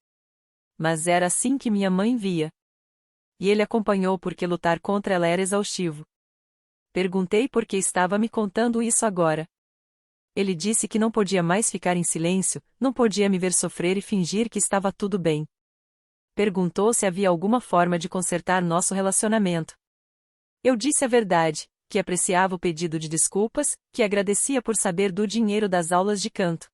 Mas era assim que minha mãe via. E ele acompanhou porque lutar contra ela era exaustivo. Perguntei por que estava me contando isso agora. Ele disse que não podia mais ficar em silêncio, não podia me ver sofrer e fingir que estava tudo bem. Perguntou se havia alguma forma de consertar nosso relacionamento. Eu disse a verdade, que apreciava o pedido de desculpas, que agradecia por saber do dinheiro das aulas de canto.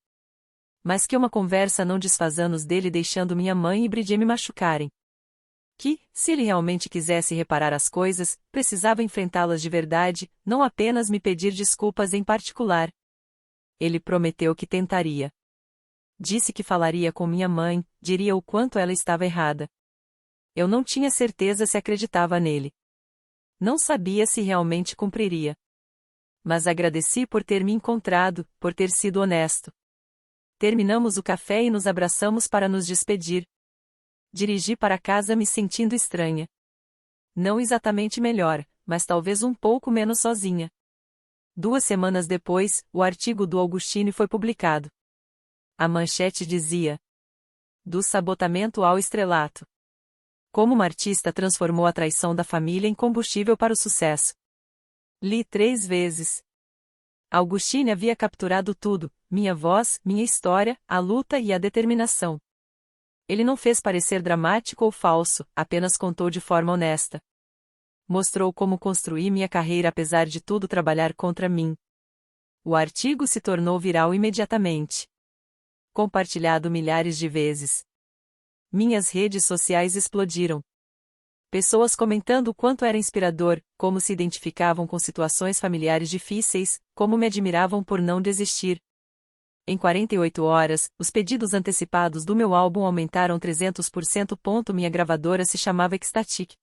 Mas que uma conversa não desfaz anos dele deixando minha mãe e Bridget me machucarem. Que, se ele realmente quisesse reparar as coisas, precisava enfrentá-las de verdade, não apenas me pedir desculpas em particular. Ele prometeu que tentaria. Disse que falaria com minha mãe, diria o quanto ela estava errada. Eu não tinha certeza se acreditava nele. Não sabia se realmente cumpriria. Mas agradeci por ter me encontrado, por ter sido honesto. Terminamos o café e nos abraçamos para nos despedir. Dirigi para casa me sentindo estranha. Não exatamente melhor, mas talvez um pouco menos sozinha. 2 semanas depois, o artigo do Augustine foi publicado. A manchete dizia: do sabotamento ao estrelato. Como uma artista transformou a traição da família em combustível para o sucesso. Li 3 vezes. Augustine havia capturado tudo: minha voz, minha história, a luta e a determinação. Ele não fez parecer dramático ou falso, apenas contou de forma honesta. Mostrou como construí minha carreira apesar de tudo trabalhar contra mim. O artigo se tornou viral imediatamente. Compartilhado milhares de vezes. Minhas redes sociais explodiram. Pessoas comentando o quanto era inspirador, como se identificavam com situações familiares difíceis, como me admiravam por não desistir. Em 48 horas, os pedidos antecipados do meu álbum aumentaram 300%. Minha gravadora se chamava Ecstatic.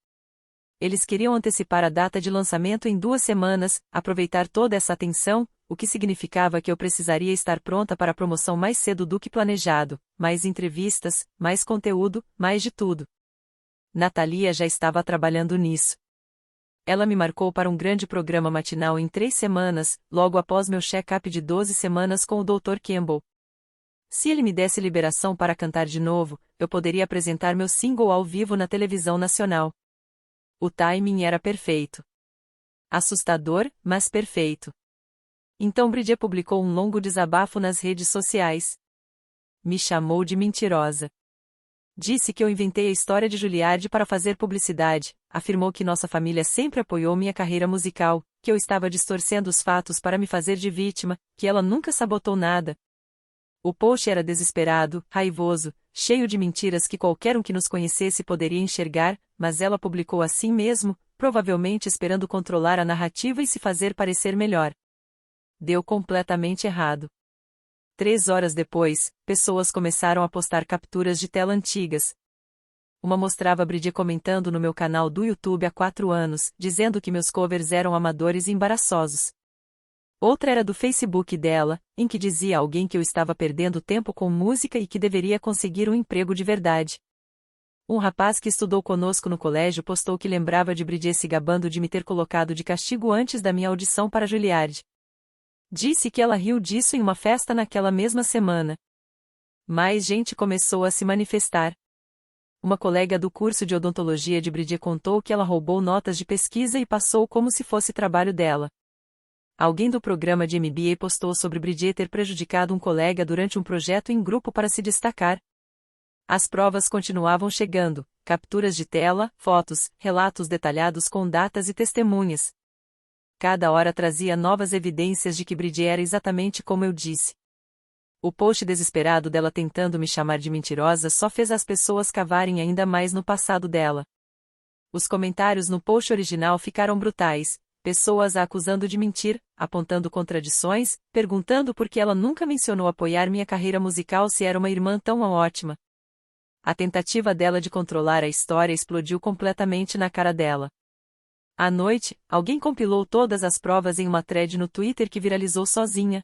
Eles queriam antecipar a data de lançamento em 2 semanas, aproveitar toda essa atenção, o que significava que eu precisaria estar pronta para a promoção mais cedo do que planejado, mais entrevistas, mais conteúdo, mais de tudo. Natalia já estava trabalhando nisso. Ela me marcou para um grande programa matinal em 3 semanas, logo após meu check-up de 12 semanas com o Dr. Campbell. Se ele me desse liberação para cantar de novo, eu poderia apresentar meu single ao vivo na televisão nacional. O timing era perfeito. Assustador, mas perfeito. Então Bridget publicou um longo desabafo nas redes sociais. Me chamou de mentirosa. Disse que eu inventei a história de Juilliard para fazer publicidade, afirmou que nossa família sempre apoiou minha carreira musical, que eu estava distorcendo os fatos para me fazer de vítima, que ela nunca sabotou nada. O post era desesperado, raivoso, cheio de mentiras que qualquer um que nos conhecesse poderia enxergar, mas ela publicou assim mesmo, provavelmente esperando controlar a narrativa e se fazer parecer melhor. Deu completamente errado. 3 horas depois, pessoas começaram a postar capturas de tela antigas. Uma mostrava Bridget comentando no meu canal do YouTube há 4 anos, dizendo que meus covers eram amadores e embaraçosos. Outra era do Facebook dela, em que dizia a alguém que eu estava perdendo tempo com música e que deveria conseguir um emprego de verdade. Um rapaz que estudou conosco no colégio postou que lembrava de Bridget se gabando de me ter colocado de castigo antes da minha audição para Juilliard. Disse que ela riu disso em uma festa naquela mesma semana. Mais gente começou a se manifestar. Uma colega do curso de odontologia de Bridget contou que ela roubou notas de pesquisa e passou como se fosse trabalho dela. Alguém do programa de MBA postou sobre Bridget ter prejudicado um colega durante um projeto em grupo para se destacar. As provas continuavam chegando, capturas de tela, fotos, relatos detalhados com datas e testemunhas. Cada hora trazia novas evidências de que Bridget era exatamente como eu disse. O post desesperado dela tentando me chamar de mentirosa só fez as pessoas cavarem ainda mais no passado dela. Os comentários no post original ficaram brutais. Pessoas a acusando de mentir, apontando contradições, perguntando por que ela nunca mencionou apoiar minha carreira musical se era uma irmã tão ótima. A tentativa dela de controlar a história explodiu completamente na cara dela. À noite, alguém compilou todas as provas em uma thread no Twitter que viralizou sozinha.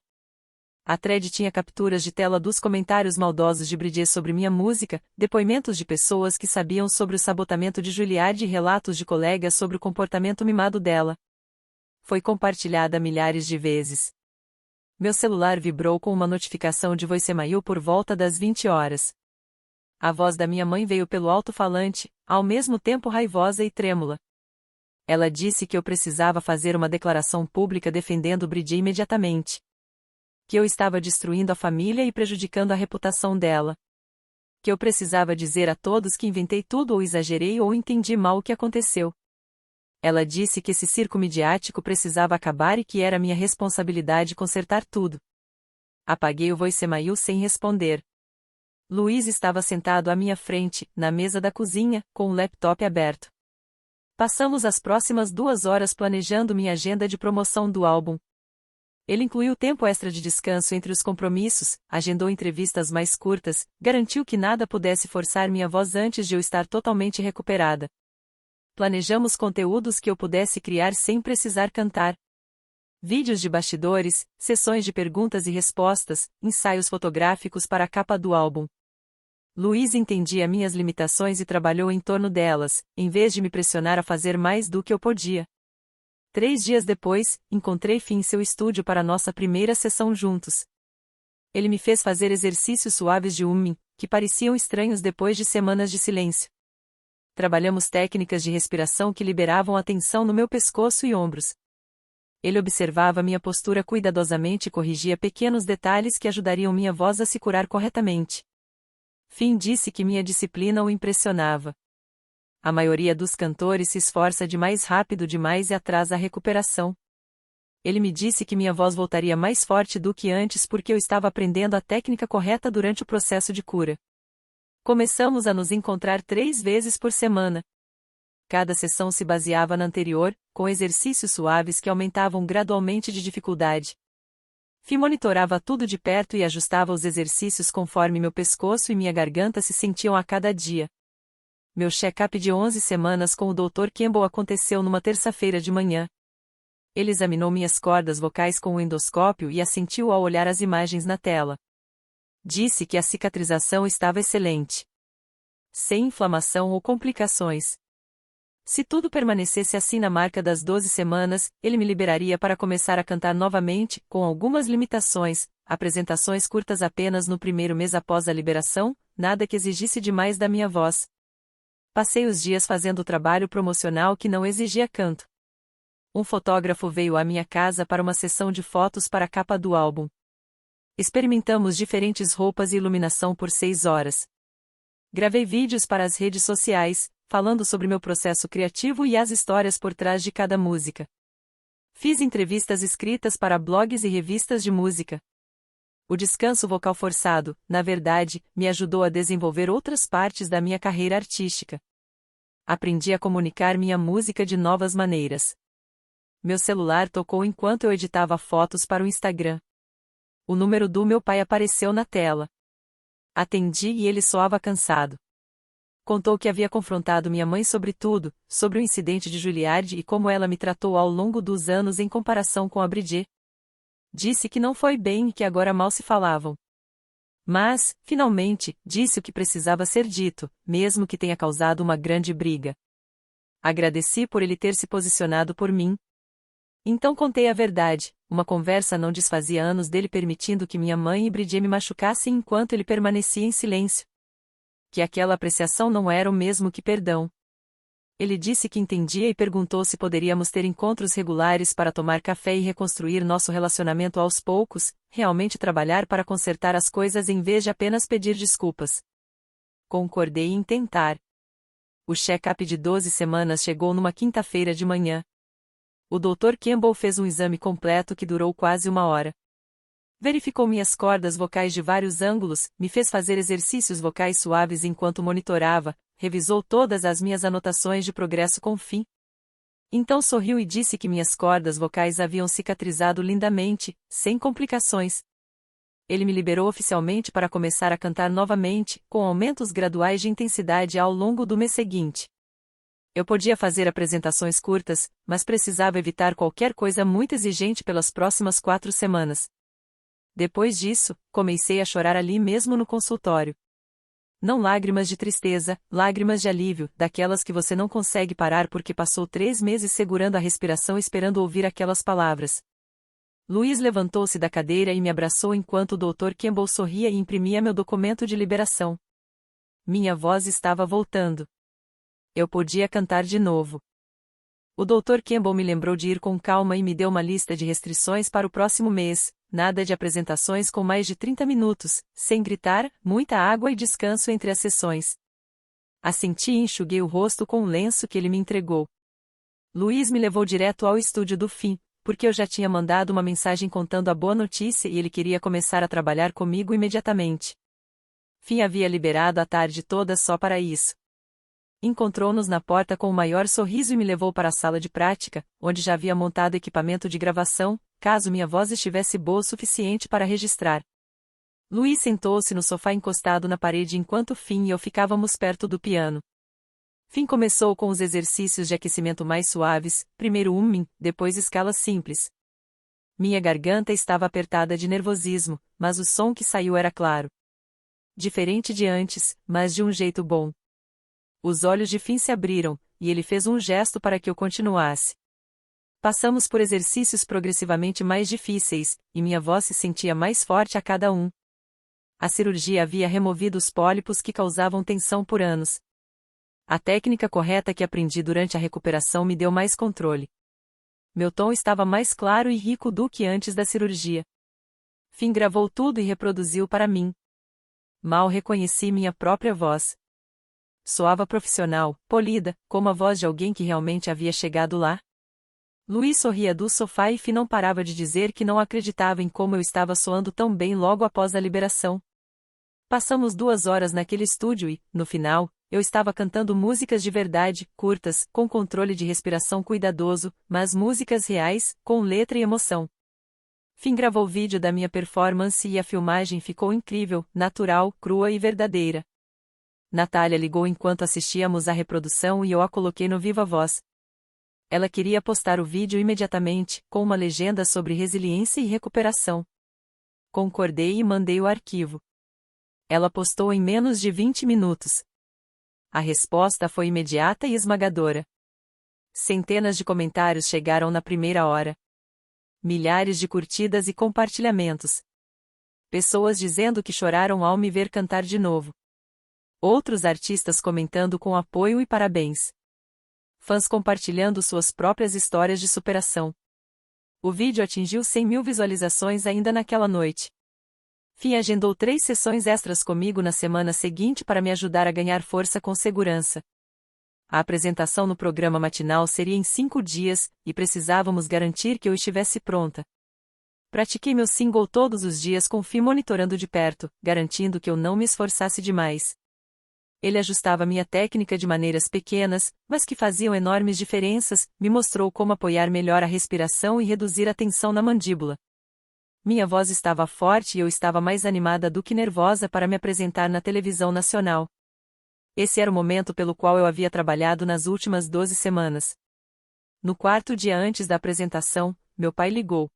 A thread tinha capturas de tela dos comentários maldosos de Bridget sobre minha música, depoimentos de pessoas que sabiam sobre o sabotamento de Juilliard e relatos de colegas sobre o comportamento mimado dela. Foi compartilhada milhares de vezes. Meu celular vibrou com uma notificação de voicemail por volta das 20 horas. A voz da minha mãe veio pelo alto-falante, ao mesmo tempo raivosa e trêmula. Ela disse que eu precisava fazer uma declaração pública defendendo Bridget imediatamente. Que eu estava destruindo a família e prejudicando a reputação dela. Que eu precisava dizer a todos que inventei tudo ou exagerei ou entendi mal o que aconteceu. Ela disse que esse circo midiático precisava acabar e que era minha responsabilidade consertar tudo. Apaguei o voicemail sem responder. Luiz estava sentado à minha frente, na mesa da cozinha, com o laptop aberto. Passamos as próximas 2 horas planejando minha agenda de promoção do álbum. Ele incluiu tempo extra de descanso entre os compromissos, agendou entrevistas mais curtas, garantiu que nada pudesse forçar minha voz antes de eu estar totalmente recuperada. Planejamos conteúdos que eu pudesse criar sem precisar cantar. Vídeos de bastidores, sessões de perguntas e respostas, ensaios fotográficos para a capa do álbum. Luiz entendia minhas limitações e trabalhou em torno delas, em vez de me pressionar a fazer mais do que eu podia. 3 dias depois, encontrei Finn em seu estúdio para nossa primeira sessão juntos. Ele me fez fazer exercícios suaves de humming, que pareciam estranhos depois de semanas de silêncio. Trabalhamos técnicas de respiração que liberavam a tensão no meu pescoço e ombros. Ele observava minha postura cuidadosamente e corrigia pequenos detalhes que ajudariam minha voz a se curar corretamente. Finn disse que minha disciplina o impressionava. A maioria dos cantores se esforça demais rápido demais e atrasa a recuperação. Ele me disse que minha voz voltaria mais forte do que antes porque eu estava aprendendo a técnica correta durante o processo de cura. Começamos a nos encontrar 3 vezes por semana. Cada sessão se baseava na anterior, com exercícios suaves que aumentavam gradualmente de dificuldade. Finn monitorava tudo de perto e ajustava os exercícios conforme meu pescoço e minha garganta se sentiam a cada dia. Meu check-up de 11 semanas com o Dr. Campbell aconteceu numa terça-feira de manhã. Ele examinou minhas cordas vocais com o endoscópio e assentiu ao olhar as imagens na tela. Disse que a cicatrização estava excelente. Sem inflamação ou complicações. Se tudo permanecesse assim na marca das 12 semanas, ele me liberaria para começar a cantar novamente, com algumas limitações, apresentações curtas apenas no primeiro mês após a liberação, nada que exigisse demais da minha voz. Passei os dias fazendo trabalho promocional que não exigia canto. Um fotógrafo veio à minha casa para uma sessão de fotos para a capa do álbum. Experimentamos diferentes roupas e iluminação por 6 horas. Gravei vídeos para as redes sociais, falando sobre meu processo criativo e as histórias por trás de cada música. Fiz entrevistas escritas para blogs e revistas de música. O descanso vocal forçado, na verdade, me ajudou a desenvolver outras partes da minha carreira artística. Aprendi a comunicar minha música de novas maneiras. Meu celular tocou enquanto eu editava fotos para o Instagram. O número do meu pai apareceu na tela. Atendi e ele soava cansado. Contou que havia confrontado minha mãe sobre tudo, sobre o incidente de Juilliard e como ela me tratou ao longo dos anos em comparação com a Bridget. Disse que não foi bem e que agora mal se falavam. Mas, finalmente, disse o que precisava ser dito, mesmo que tenha causado uma grande briga. Agradeci por ele ter se posicionado por mim. Então contei a verdade, uma conversa não desfazia anos dele permitindo que minha mãe e Bridget me machucassem enquanto ele permanecia em silêncio. Que aquela apreciação não era o mesmo que perdão. Ele disse que entendia e perguntou se poderíamos ter encontros regulares para tomar café e reconstruir nosso relacionamento aos poucos, realmente trabalhar para consertar as coisas em vez de apenas pedir desculpas. Concordei em tentar. O check-up de 12 semanas chegou numa quinta-feira de manhã. O Dr. Campbell fez um exame completo que durou quase 1 hora. Verificou minhas cordas vocais de vários ângulos, me fez fazer exercícios vocais suaves enquanto monitorava, revisou todas as minhas anotações de progresso com Finn. Então sorriu e disse que minhas cordas vocais haviam cicatrizado lindamente, sem complicações. Ele me liberou oficialmente para começar a cantar novamente, com aumentos graduais de intensidade ao longo do mês seguinte. Eu podia fazer apresentações curtas, mas precisava evitar qualquer coisa muito exigente pelas próximas 4 semanas. Depois disso, comecei a chorar ali mesmo no consultório. Não lágrimas de tristeza, lágrimas de alívio, daquelas que você não consegue parar porque passou 3 meses segurando a respiração esperando ouvir aquelas palavras. Luiz levantou-se da cadeira e me abraçou enquanto o Dr. Campbell sorria e imprimia meu documento de liberação. Minha voz estava voltando. Eu podia cantar de novo. O Dr. Campbell me lembrou de ir com calma e me deu uma lista de restrições para o próximo mês, nada de apresentações com mais de 30 minutos, sem gritar, muita água e descanso entre as sessões. Assenti e enxuguei o rosto com um lenço que ele me entregou. Luiz me levou direto ao estúdio do Finn, porque eu já tinha mandado uma mensagem contando a boa notícia e ele queria começar a trabalhar comigo imediatamente. Finn havia liberado a tarde toda só para isso. Encontrou-nos na porta com o maior sorriso e me levou para a sala de prática, onde já havia montado equipamento de gravação, caso minha voz estivesse boa o suficiente para registrar. Luiz sentou-se no sofá encostado na parede enquanto Finn e eu ficávamos perto do piano. Finn começou com os exercícios de aquecimento mais suaves, primeiro humming, depois escalas simples. Minha garganta estava apertada de nervosismo, mas o som que saiu era claro. Diferente de antes, mas de um jeito bom. Os olhos de Finn se abriram, e ele fez um gesto para que eu continuasse. Passamos por exercícios progressivamente mais difíceis, e minha voz se sentia mais forte a cada um. A cirurgia havia removido os pólipos que causavam tensão por anos. A técnica correta que aprendi durante a recuperação me deu mais controle. Meu tom estava mais claro e rico do que antes da cirurgia. Finn gravou tudo e reproduziu para mim. Mal reconheci minha própria voz. Soava profissional, polida, como a voz de alguém que realmente havia chegado lá. Luiz sorria do sofá e Finn não parava de dizer que não acreditava em como eu estava soando tão bem logo após a liberação. Passamos 2 horas naquele estúdio e, no final, eu estava cantando músicas de verdade, curtas, com controle de respiração cuidadoso, mas músicas reais, com letra e emoção. Finn gravou vídeo da minha performance e a filmagem ficou incrível, natural, crua e verdadeira. Natália ligou enquanto assistíamos à reprodução e eu a coloquei no Viva Voz. Ela queria postar o vídeo imediatamente, com uma legenda sobre resiliência e recuperação. Concordei e mandei o arquivo. Ela postou em menos de 20 minutos. A resposta foi imediata e esmagadora. Centenas de comentários chegaram na primeira hora. Milhares de curtidas e compartilhamentos. Pessoas dizendo que choraram ao me ver cantar de novo. Outros artistas comentando com apoio e parabéns. Fãs compartilhando suas próprias histórias de superação. O vídeo atingiu 100.000 visualizações ainda naquela noite. Finn agendou 3 sessões extras comigo na semana seguinte para me ajudar a ganhar força com segurança. A apresentação no programa matinal seria em 5 dias, e precisávamos garantir que eu estivesse pronta. Pratiquei meu single todos os dias com Finn monitorando de perto, garantindo que eu não me esforçasse demais. Ele ajustava minha técnica de maneiras pequenas, mas que faziam enormes diferenças, me mostrou como apoiar melhor a respiração e reduzir a tensão na mandíbula. Minha voz estava forte e eu estava mais animada do que nervosa para me apresentar na televisão nacional. Esse era o momento pelo qual eu havia trabalhado nas últimas 12 semanas. No 4º dia antes da apresentação, meu pai ligou.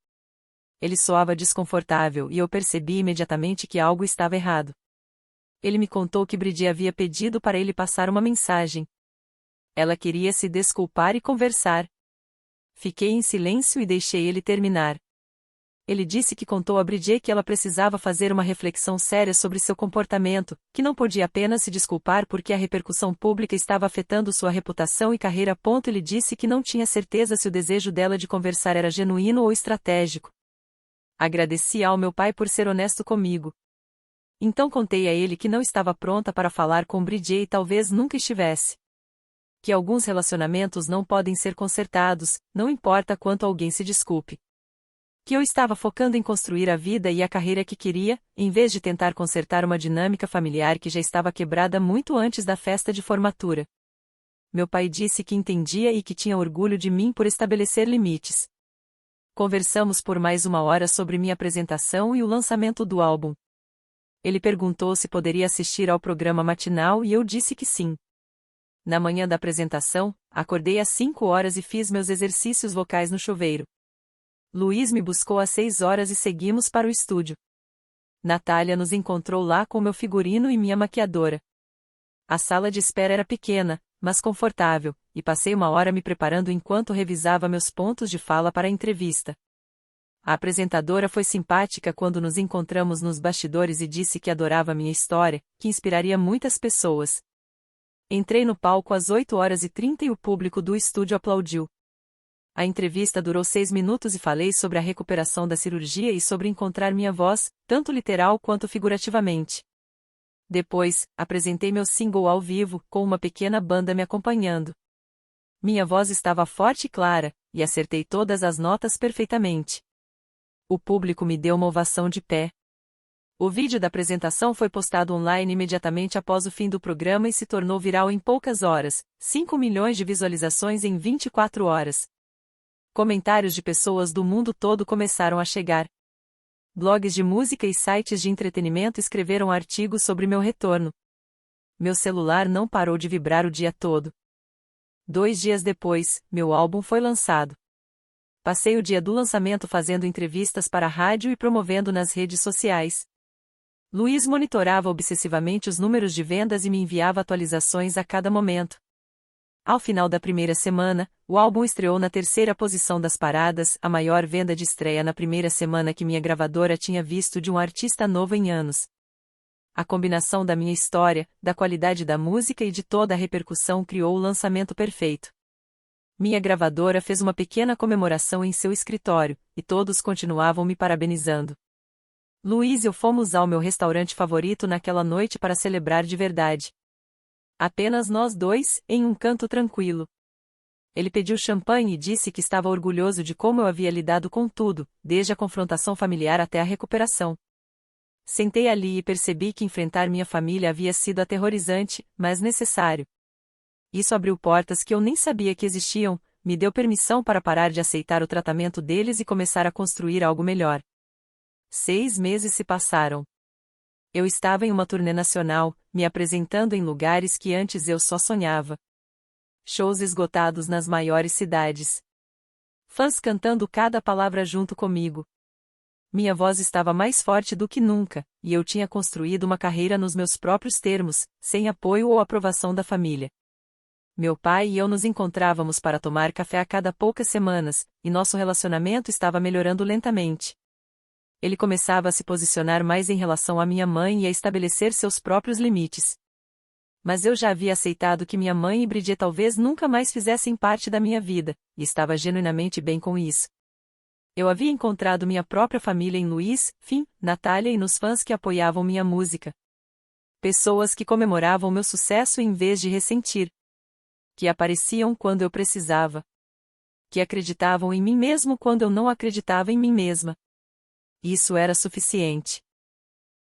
Ele soava desconfortável e eu percebi imediatamente que algo estava errado. Ele me contou que Bridie havia pedido para ele passar uma mensagem. Ela queria se desculpar e conversar. Fiquei em silêncio e deixei ele terminar. Ele disse que contou a Bridie que ela precisava fazer uma reflexão séria sobre seu comportamento, que não podia apenas se desculpar porque a repercussão pública estava afetando sua reputação e carreira. Ele disse que não tinha certeza se o desejo dela de conversar era genuíno ou estratégico. Agradeci ao meu pai por ser honesto comigo. Então contei a ele que não estava pronta para falar com Bridie e talvez nunca estivesse. Que alguns relacionamentos não podem ser consertados, não importa quanto alguém se desculpe. Que eu estava focando em construir a vida e a carreira que queria, em vez de tentar consertar uma dinâmica familiar que já estava quebrada muito antes da festa de formatura. Meu pai disse que entendia e que tinha orgulho de mim por estabelecer limites. Conversamos por mais 1 hora sobre minha apresentação e o lançamento do álbum. Ele perguntou se poderia assistir ao programa matinal e eu disse que sim. Na manhã da apresentação, acordei às 5 horas e fiz meus exercícios vocais no chuveiro. Luiz me buscou às 6 horas e seguimos para o estúdio. Natália nos encontrou lá com meu figurino e minha maquiadora. A sala de espera era pequena, mas confortável, e passei 1 hora me preparando enquanto revisava meus pontos de fala para a entrevista. A apresentadora foi simpática quando nos encontramos nos bastidores e disse que adorava minha história, que inspiraria muitas pessoas. Entrei no palco às 8h30 e o público do estúdio aplaudiu. A entrevista durou 6 minutos e falei sobre a recuperação da cirurgia e sobre encontrar minha voz, tanto literal quanto figurativamente. Depois, apresentei meu single ao vivo, com uma pequena banda me acompanhando. Minha voz estava forte e clara, e acertei todas as notas perfeitamente. O público me deu uma ovação de pé. O vídeo da apresentação foi postado online imediatamente após o fim do programa e se tornou viral em poucas horas, 5 milhões de visualizações em 24 horas. Comentários de pessoas do mundo todo começaram a chegar. Blogs de música e sites de entretenimento escreveram artigos sobre meu retorno. Meu celular não parou de vibrar o dia todo. 2 dias depois, meu álbum foi lançado. Passei o dia do lançamento fazendo entrevistas para a rádio e promovendo nas redes sociais. Luiz monitorava obsessivamente os números de vendas e me enviava atualizações a cada momento. Ao final da primeira semana, o álbum estreou na terceira posição das paradas, a maior venda de estreia na primeira semana que minha gravadora tinha visto de um artista novo em anos. A combinação da minha história, da qualidade da música e de toda a repercussão criou o lançamento perfeito. Minha gravadora fez uma pequena comemoração em seu escritório, e todos continuavam me parabenizando. Luiz e eu fomos ao meu restaurante favorito naquela noite para celebrar de verdade. Apenas nós dois, em um canto tranquilo. Ele pediu champanhe e disse que estava orgulhoso de como eu havia lidado com tudo, desde a confrontação familiar até a recuperação. Sentei ali e percebi que enfrentar minha família havia sido aterrorizante, mas necessário. Isso abriu portas que eu nem sabia que existiam, me deu permissão para parar de aceitar o tratamento deles e começar a construir algo melhor. 6 meses se passaram. Eu estava em uma turnê nacional, me apresentando em lugares que antes eu só sonhava. Shows esgotados nas maiores cidades. Fãs cantando cada palavra junto comigo. Minha voz estava mais forte do que nunca, e eu tinha construído uma carreira nos meus próprios termos, sem apoio ou aprovação da família. Meu pai e eu nos encontrávamos para tomar café a cada poucas semanas, e nosso relacionamento estava melhorando lentamente. Ele começava a se posicionar mais em relação à minha mãe e a estabelecer seus próprios limites. Mas eu já havia aceitado que minha mãe e Bridget talvez nunca mais fizessem parte da minha vida, e estava genuinamente bem com isso. Eu havia encontrado minha própria família em Luiz, Finn, Natália e nos fãs que apoiavam minha música. Pessoas que comemoravam meu sucesso em vez de ressentir. Que apareciam quando eu precisava. Que acreditavam em mim mesmo quando eu não acreditava em mim mesma. Isso era suficiente.